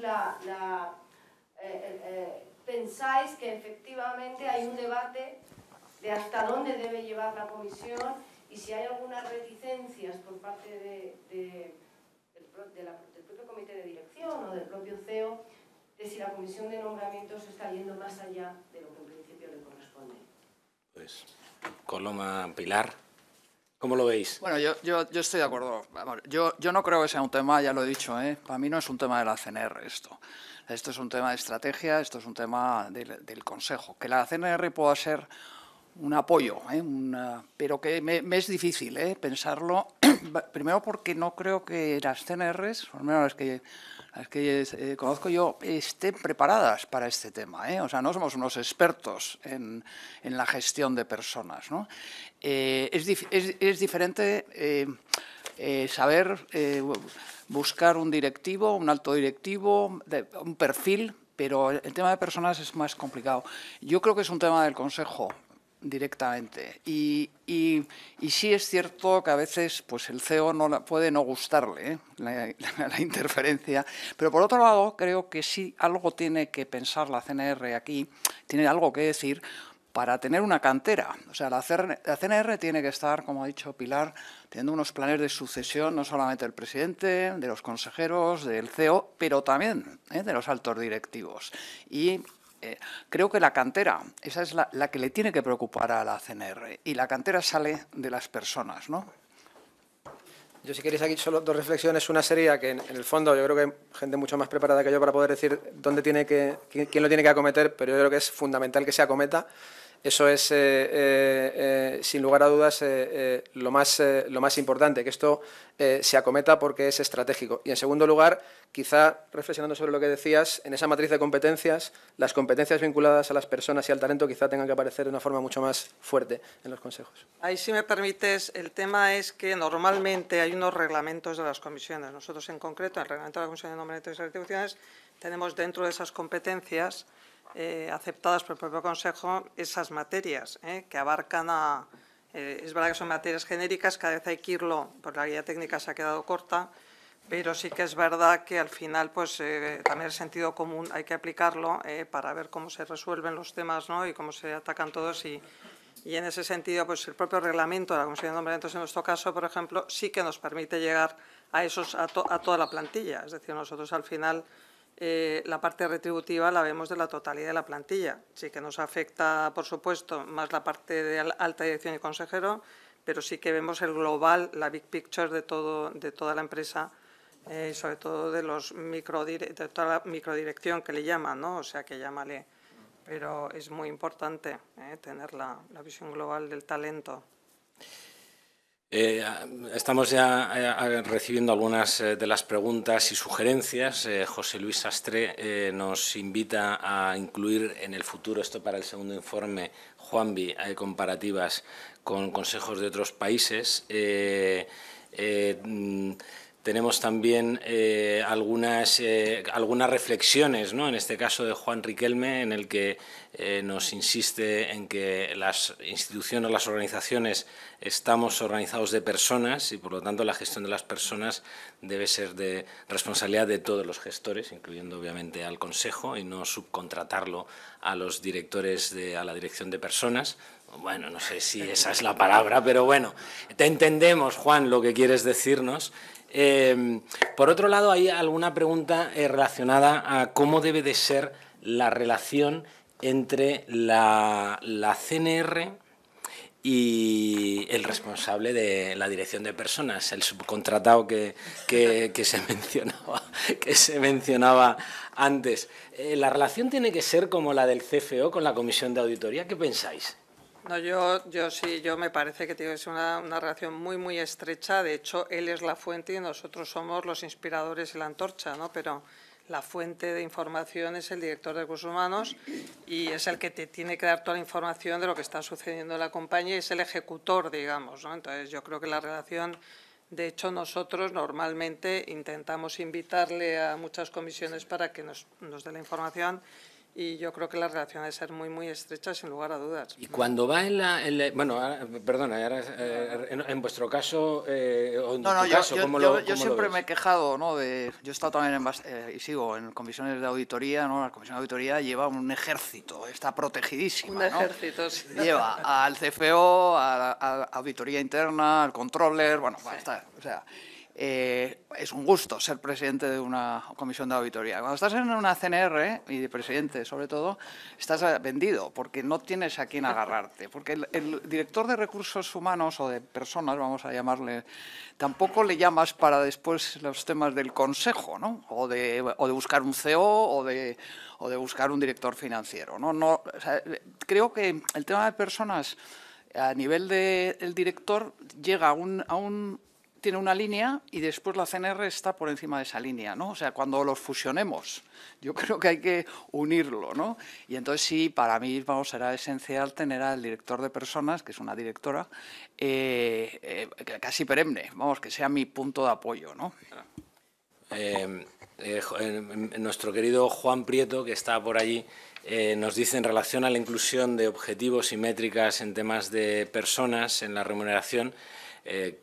pensáis que efectivamente hay un debate de hasta dónde debe llevar la comisión y si hay algunas reticencias por parte del propio comité de dirección o del propio CEO de si la comisión de nombramientos está yendo más allá de lo que en principio le corresponde? Pues, Coloma, Pilar, ¿cómo lo veis? Bueno, yo estoy de acuerdo. Vamos, yo no creo que sea un tema, ya lo he dicho, para mí no es un tema de la CNR esto. Esto es un tema de estrategia, esto es un tema del Consejo. Que la CNR pueda ser un apoyo, pero que me es difícil pensarlo. Primero porque no creo que las CNRs, por lo menos las que conozco yo, estén preparadas para este tema. O sea, no somos unos expertos en la gestión de personas, ¿no? Es diferente saber buscar un directivo, un alto directivo, un perfil, pero el tema de personas es más complicado. Yo creo que es un tema del Consejo directamente y sí es cierto que a veces pues el CEO puede no gustarle la interferencia, pero por otro lado creo que sí algo tiene que pensar la CNR aquí, tiene algo que decir para tener una cantera. O sea, la CNR tiene que estar, como ha dicho Pilar, teniendo unos planes de sucesión, no solamente del presidente, de los consejeros, del CEO, pero también de los altos directivos. Y creo que la cantera, esa es la que le tiene que preocupar a la CNR. Y la cantera sale de las personas, ¿no? Yo, si queréis, aquí solo dos reflexiones. Una sería que, en el fondo, yo creo que hay gente mucho más preparada que yo para poder decir quién lo tiene que acometer, pero yo creo que es fundamental que se acometa. Eso es, sin lugar a dudas, lo más importante, que esto se acometa porque es estratégico. Y, en segundo lugar, quizá, reflexionando sobre lo que decías, en esa matriz de competencias, las competencias vinculadas a las personas y al talento quizá tengan que aparecer de una forma mucho más fuerte en los consejos. Ahí, si me permites, el tema es que normalmente hay unos reglamentos de las comisiones. Nosotros, en concreto, en el reglamento de la Comisión de Nombramientos y Retribuciones, tenemos dentro de esas competencias aceptadas por el propio Consejo esas materias que abarcan es verdad que son materias genéricas, cada vez hay que irlo, porque la guía técnica se ha quedado corta, Pero sí que es verdad que al final pues también el sentido común hay que aplicarlo para ver cómo se resuelven los temas, ¿no? Y cómo se atacan todos y en ese sentido pues el propio reglamento de la Comisión de Nombramientos en nuestro caso, por ejemplo, sí que nos permite llegar a toda la plantilla. Es decir, nosotros al final la parte retributiva la vemos de la totalidad de la plantilla. Sí que nos afecta, por supuesto, más la parte de alta dirección y consejero, pero sí que vemos el global, la big picture de toda la empresa, y sobre todo de toda la microdirección que le llaman, ¿no? O sea, que llámale. Pero es muy importante tener la visión global del talento. Estamos ya recibiendo algunas de las preguntas y sugerencias. José Luis Sastre nos invita a incluir en el futuro, esto para el segundo informe, Juanvi, comparativas con consejos de otros países. Tenemos también algunas reflexiones, ¿no? En este caso de Juan Riquelme, en el que nos insiste en que las instituciones, las organizaciones, estamos organizados de personas y, por lo tanto, la gestión de las personas debe ser de responsabilidad de todos los gestores, incluyendo, obviamente, al Consejo, y no subcontratarlo a los directores, a la dirección de personas. Bueno, no sé si esa es la palabra, pero bueno, te entendemos, Juan, lo que quieres decirnos. Por otro lado, hay alguna pregunta relacionada a cómo debe de ser la relación entre la CNR y el responsable de la dirección de personas, el subcontratado que se mencionaba antes. ¿La relación tiene que ser como la del CFO con la Comisión de Auditoría? ¿Qué pensáis? No, yo me parece que tiene que ser una relación muy, muy estrecha. De hecho, él es la fuente y nosotros somos los inspiradores y la antorcha, ¿no? Pero la fuente de información es el director de Recursos Humanos y es el que te tiene que dar toda la información de lo que está sucediendo en la compañía y es el ejecutor, digamos, ¿no? Entonces, yo creo que la relación, de hecho, nosotros normalmente intentamos invitarle a muchas comisiones para que nos dé la información. Y yo creo que la relación debe ser muy, muy estrecha, sin lugar a dudas. Y cuando va en vuestro caso, o en tu caso, yo siempre me he quejado, ¿no? Yo he estado también y sigo en comisiones de auditoría, ¿no? La comisión de auditoría lleva un ejército, está protegidísima, un ejército, sí. Lleva al CFO, a auditoría interna, al controller, bueno, sí. Está, o sea, es un gusto ser presidente de una comisión de auditoría. Cuando estás en una CNR, y de presidente sobre todo, estás vendido, porque no tienes a quién agarrarte. Porque el director de recursos humanos o de personas, vamos a llamarle, tampoco le llamas para después los temas del consejo, ¿no? O de buscar un CEO o de buscar un director financiero, ¿no? O sea, creo que el tema de personas a nivel del director llega tiene una línea y después la CNR está por encima de esa línea, ¿no? O sea, cuando los fusionemos, yo creo que hay que unirlo, ¿no? Y entonces sí, para mí será esencial tener al director de personas, que es una directora, casi perenne, que sea mi punto de apoyo, ¿no? Nuestro querido Juan Prieto, que está por allí, nos dice en relación a la inclusión de objetivos y métricas en temas de personas en la remuneración,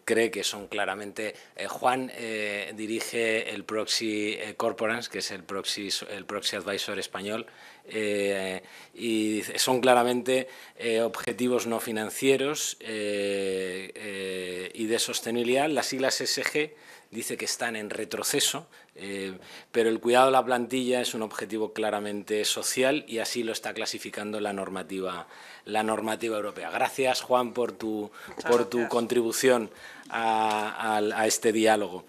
cree que son claramente... Juan dirige el Proxy Corporance, que es el Proxy Advisor español, y son claramente objetivos no financieros y de sostenibilidad. Las siglas ESG dice que están en retroceso, pero el cuidado de la plantilla es un objetivo claramente social y así lo está clasificando la normativa europea. Gracias, Juan, por tu contribución a este diálogo.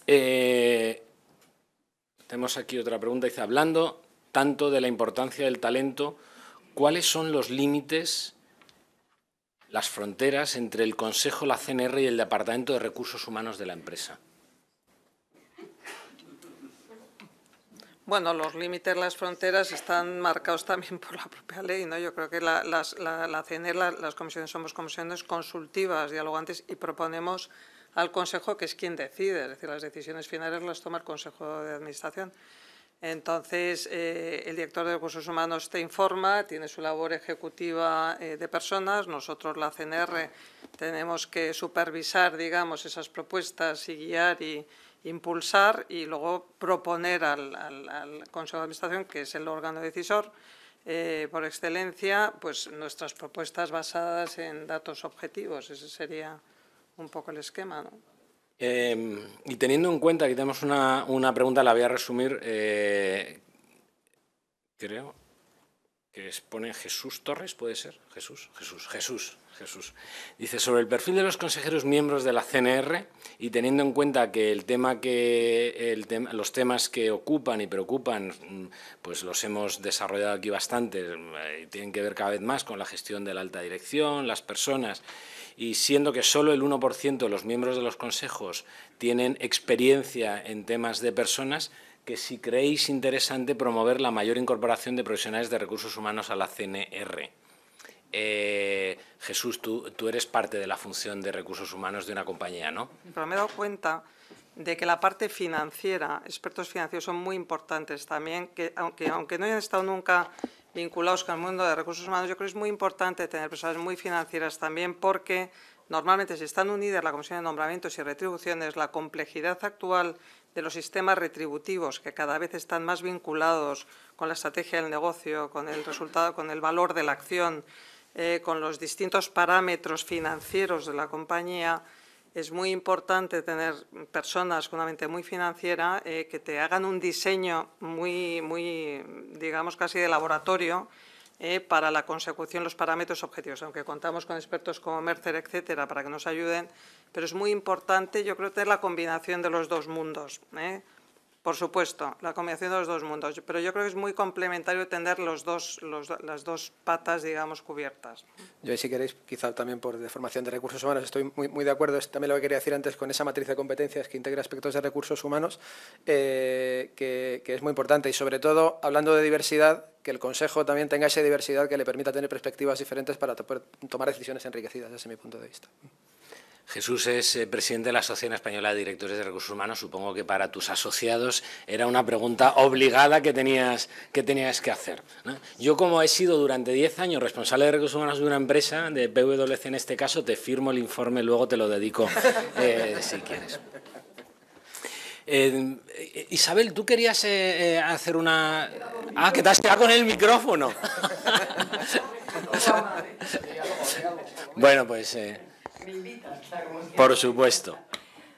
Tenemos aquí otra pregunta. Dice, hablando tanto de la importancia del talento, ¿cuáles son los límites, las fronteras entre el Consejo, la CNR y el Departamento de Recursos Humanos de la empresa? Bueno, los límites, las fronteras están marcados también por la propia ley, ¿no? Yo creo que la CNR, las comisiones somos comisiones consultivas, dialogantes, y proponemos al Consejo, que es quien decide, es decir, las decisiones finales las toma el Consejo de Administración. Entonces, el director de Recursos Humanos te informa, tiene su labor ejecutiva de personas. Nosotros, la CNR, tenemos que supervisar, digamos, esas propuestas y guiar y impulsar y luego proponer al Consejo de Administración, que es el órgano decisor, por excelencia, pues nuestras propuestas basadas en datos objetivos. Ese sería un poco el esquema, ¿no? Y teniendo en cuenta, aquí tenemos una pregunta, la voy a resumir, creo que pone Jesús Torres, ¿puede ser? Jesús. Dice, sobre el perfil de los consejeros miembros de la CNR y teniendo en cuenta que los temas que ocupan y preocupan, pues los hemos desarrollado aquí bastante, y tienen que ver cada vez más con la gestión de la alta dirección, las personas, y siendo que solo el 1% de los miembros de los consejos tienen experiencia en temas de personas, que si creéis interesante promover la mayor incorporación de profesionales de recursos humanos a la CNR. Jesús, tú eres parte de la función de recursos humanos de una compañía, ¿no? Pero me he dado cuenta de que la parte financiera, expertos financieros son muy importantes también, que aunque no hayan estado nunca vinculados con el mundo de recursos humanos, yo creo que es muy importante tener personas muy financieras también, porque normalmente si están unidas la Comisión de Nombramientos y Retribuciones, la complejidad actual de los sistemas retributivos, que cada vez están más vinculados con la estrategia del negocio, con el resultado, con el valor de la acción, con los distintos parámetros financieros de la compañía, es muy importante tener personas con una mente muy financiera que te hagan un diseño muy, digamos, casi de laboratorio para la consecución de los parámetros objetivos, aunque contamos con expertos como Mercer, etcétera, para que nos ayuden, pero es muy importante, yo creo, tener la combinación de los dos mundos. Por supuesto, la combinación de los dos mundos, pero yo creo que es muy complementario tener las dos patas, digamos, cubiertas. Yo, si queréis, quizá también por deformación de recursos humanos, estoy muy de acuerdo, es también lo que quería decir antes con esa matriz de competencias que integra aspectos de recursos humanos, que es muy importante y, sobre todo, hablando de diversidad, que el Consejo también tenga esa diversidad que le permita tener perspectivas diferentes para poder tomar decisiones enriquecidas, desde mi punto de vista. Jesús es presidente de la Asociación Española de Directores de Recursos Humanos. Supongo que para tus asociados era una pregunta obligada que tenías que hacer, ¿no? Yo, como he sido durante 10 años responsable de recursos humanos de una empresa, de PwC en este caso, te firmo el informe, luego te lo dedico si quieres. Isabel, tú querías hacer una... Ah, que te has quedado con el micrófono. Bueno, pues... Me invitas, como siempre. Por supuesto.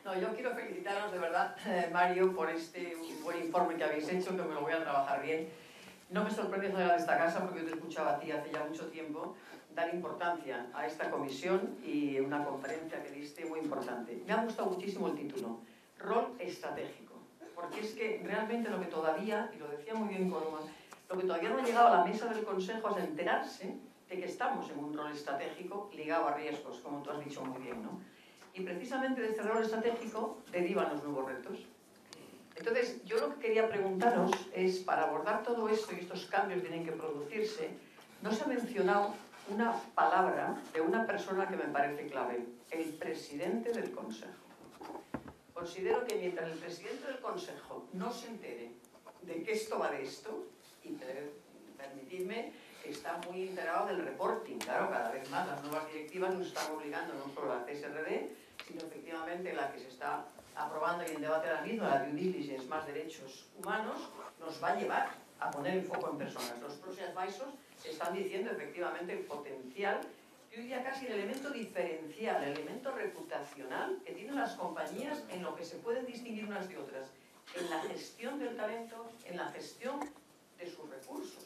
No, yo quiero felicitaros de verdad, Mario, por este buen informe que habéis hecho, que me lo voy a trabajar bien. No me sorprende salir de esta casa, porque yo te escuchaba a ti hace ya mucho tiempo, dar importancia a esta comisión y una conferencia que diste muy importante. Me ha gustado muchísimo el título, Rol Estratégico, porque es que realmente lo que todavía, y lo decía muy bien Coloma, lo que todavía no ha llegado a la mesa del Consejo es enterarse de que estamos en un rol estratégico ligado a riesgos, como tú has dicho muy bien, ¿no? Y precisamente de este rol estratégico derivan los nuevos retos. Entonces, yo lo que quería preguntaros es, para abordar todo esto y estos cambios que tienen que producirse, no se ha mencionado una palabra de una persona que me parece clave, el presidente del Consejo. Considero que mientras el presidente del Consejo no se entere de que esto va de esto, y permitidme, está muy enterado del reporting. Claro, cada vez más las nuevas directivas nos están obligando no solo a la CSRD, sino efectivamente la que se está aprobando y en debate ahora mismo, la due diligence más derechos humanos, nos va a llevar a poner el foco en personas. Los proxy advisors están diciendo efectivamente el potencial, yo diría casi el elemento diferencial, el elemento reputacional que tienen las compañías en lo que se pueden distinguir unas de otras, en la gestión del talento, en la gestión de sus recursos.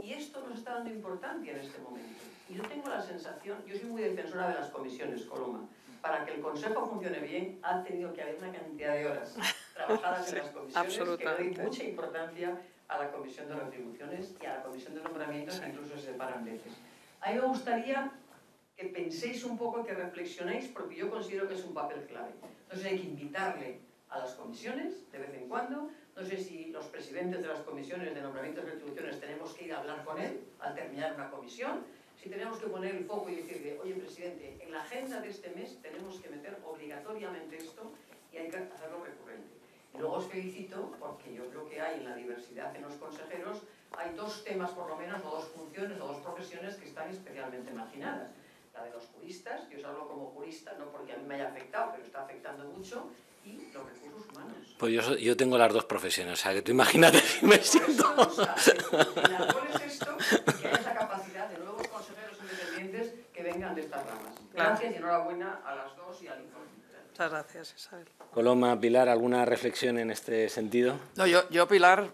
Y esto nos está dando importancia en este momento. Y yo tengo la sensación, yo soy muy defensora de las comisiones, Coloma. Para que el Consejo funcione bien, ha tenido que haber una cantidad de horas trabajadas en las comisiones, que le doy mucha importancia a la Comisión de Retribuciones y a la Comisión de Nombramientos, que incluso se separan veces. A mí me gustaría que penséis un poco, que reflexionéis, porque yo considero que es un papel clave. Entonces hay que invitarle a las comisiones de vez en cuando. No sé si los presidentes de las comisiones de nombramientos y retribuciones tenemos que ir a hablar con él al terminar una comisión, si tenemos que poner el foco y decirle, oye, presidente, en la agenda de este mes tenemos que meter obligatoriamente esto y hay que hacerlo recurrente. Y luego os felicito porque yo creo que hay en la diversidad en los consejeros, hay dos temas por lo menos, o dos funciones, o dos profesiones que están especialmente marginadas. La de los juristas, yo os hablo como jurista, no porque a mí me haya afectado, pero está afectando mucho, y los recursos humanos. Pues yo tengo las dos profesiones, o sea, que tú imagínate si me siento... La cual es esto, que haya esa capacidad de nuevos consejeros independientes que vengan de estas ramas. Gracias y enhorabuena a las dos y al informe. Muchas gracias, Isabel. Coloma, Pilar, ¿alguna reflexión en este sentido? No, yo Pilar,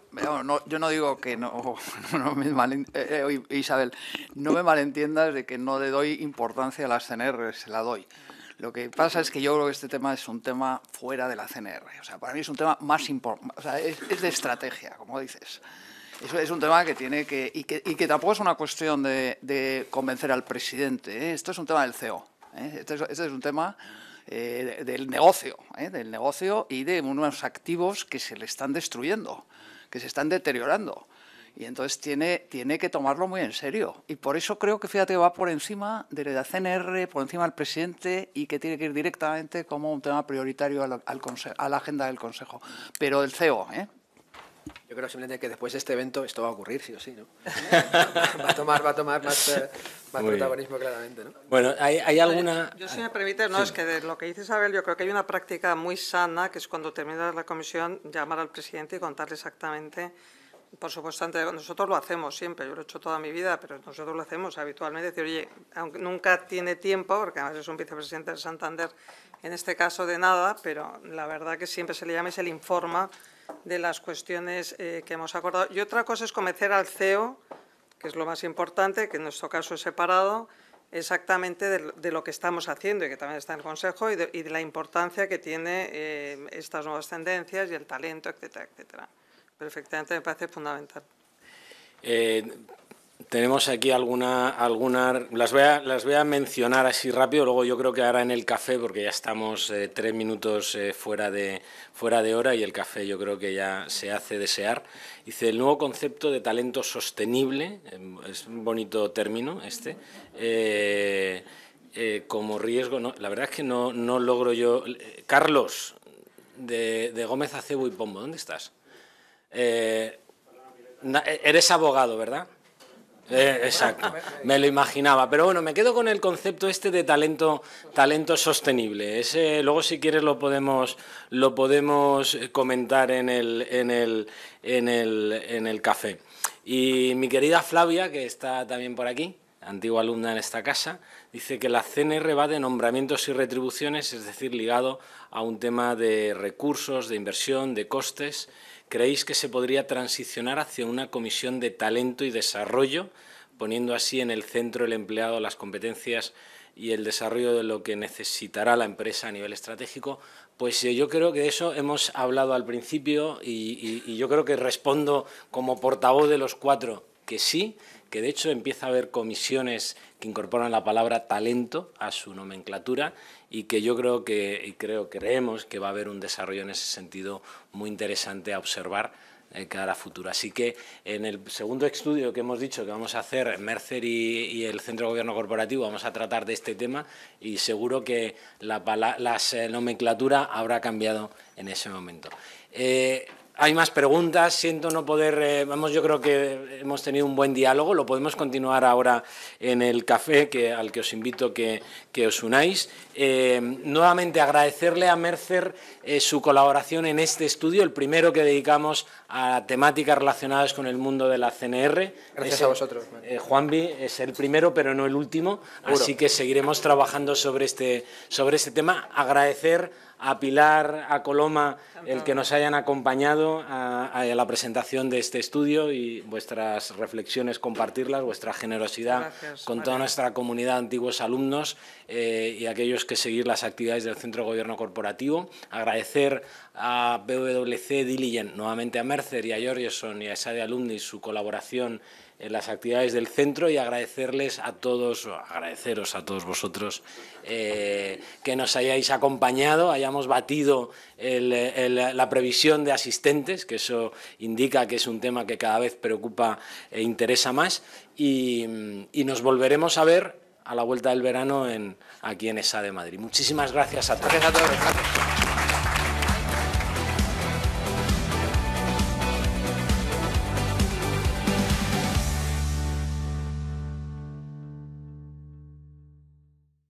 yo no digo que Isabel, no me malentiendas de que no le doy importancia a las CNR, se la doy. Lo que pasa es que yo creo que este tema es un tema fuera de la CNR. O sea, para mí es un tema más importante, o sea, es de estrategia, como dices. Eso es un tema que tiene que... Y que tampoco es una cuestión de convencer al presidente, ¿eh? Esto es un tema del CEO. Este es un tema del negocio y de unos activos que se le están destruyendo, que se están deteriorando. Y entonces tiene que tomarlo muy en serio. Y por eso creo que, fíjate, va por encima de la CNR, por encima del presidente y que tiene que ir directamente como un tema prioritario a la agenda del Consejo. Pero el CEO, Yo creo simplemente que después de este evento esto va a ocurrir, sí o sí, ¿no? va a tomar más protagonismo claramente, ¿no? Bueno, ¿hay alguna...? Yo, si me permite, no, sí. Es que de lo que dice Isabel, yo creo que hay una práctica muy sana, que es cuando termina la comisión, llamar al presidente y contarle exactamente. Por supuesto, nosotros lo hacemos siempre, yo lo he hecho toda mi vida, pero nosotros lo hacemos habitualmente. Decir, oye, aunque nunca tiene tiempo, porque además es un vicepresidente del Santander, en este caso de nada, pero la verdad que siempre se le llama y se le informa de las cuestiones que hemos acordado. Y otra cosa es convencer al CEO, que es lo más importante, que en nuestro caso es separado, exactamente de lo que estamos haciendo y que también está en el Consejo y de la importancia que tiene estas nuevas tendencias y el talento, etcétera, etcétera. Pero efectivamente me parece fundamental. Tenemos aquí alguna las voy a mencionar así rápido, luego yo creo que ahora en el café, porque ya estamos 3 minutos fuera de hora y el café yo creo que ya se hace desear. Dice, el nuevo concepto de talento sostenible, es un bonito término este, como riesgo, no, la verdad es que no logro yo... Carlos, de Gómez Acebo y Pombo, ¿dónde estás? Eres abogado, ¿verdad? Exacto, me lo imaginaba, pero bueno, me quedo con el concepto este de talento sostenible. Ese, luego, si quieres, lo podemos comentar en el café. Y mi querida Flavia, que está también por aquí, antigua alumna en esta casa, dice que la CNR va de nombramientos y retribuciones, es decir, ligado a un tema de recursos, de inversión, de costes. ¿Creéis que se podría transicionar hacia una comisión de talento y desarrollo, poniendo así en el centro el empleado, las competencias y el desarrollo de lo que necesitará la empresa a nivel estratégico? Pues yo creo que de eso hemos hablado al principio y yo creo que respondo como portavoz de los 4 que sí, que de hecho empieza a haber comisiones que incorporan la palabra talento a su nomenclatura y que yo creo creemos que va a haber un desarrollo en ese sentido muy interesante a observar cara a futuro. Así que en el segundo estudio que hemos dicho que vamos a hacer, Mercer y el Centro de Gobierno Corporativo, vamos a tratar de este tema y seguro que la nomenclatura habrá cambiado en ese momento. Hay más preguntas, siento no poder, yo creo que hemos tenido un buen diálogo, lo podemos continuar ahora en el café, al que os invito que os unáis. Nuevamente agradecerle a Mercer su colaboración en este estudio, el primero que dedicamos a temáticas relacionadas con el mundo de la CNR. Gracias a vosotros. Juanvi es el primero, pero no el último, así que seguiremos trabajando sobre este tema. Agradecer a Pilar, a Coloma, el que nos hayan acompañado a la presentación de este estudio y vuestras reflexiones, compartirlas, vuestra generosidad. Gracias, con toda nuestra comunidad de antiguos alumnos y aquellos que seguir las actividades del Centro de Gobierno Corporativo. Agradecer a PwC Diligent, nuevamente a Mercer y a Georgeson y a Esade Alumni su colaboración en las actividades del centro y agradeceros a todos vosotros que nos hayáis acompañado, hayamos batido la previsión de asistentes, que eso indica que es un tema que cada vez preocupa e interesa más, y nos volveremos a ver a la vuelta del verano aquí en ESADE Madrid. Muchísimas gracias a todos. Gracias a todos.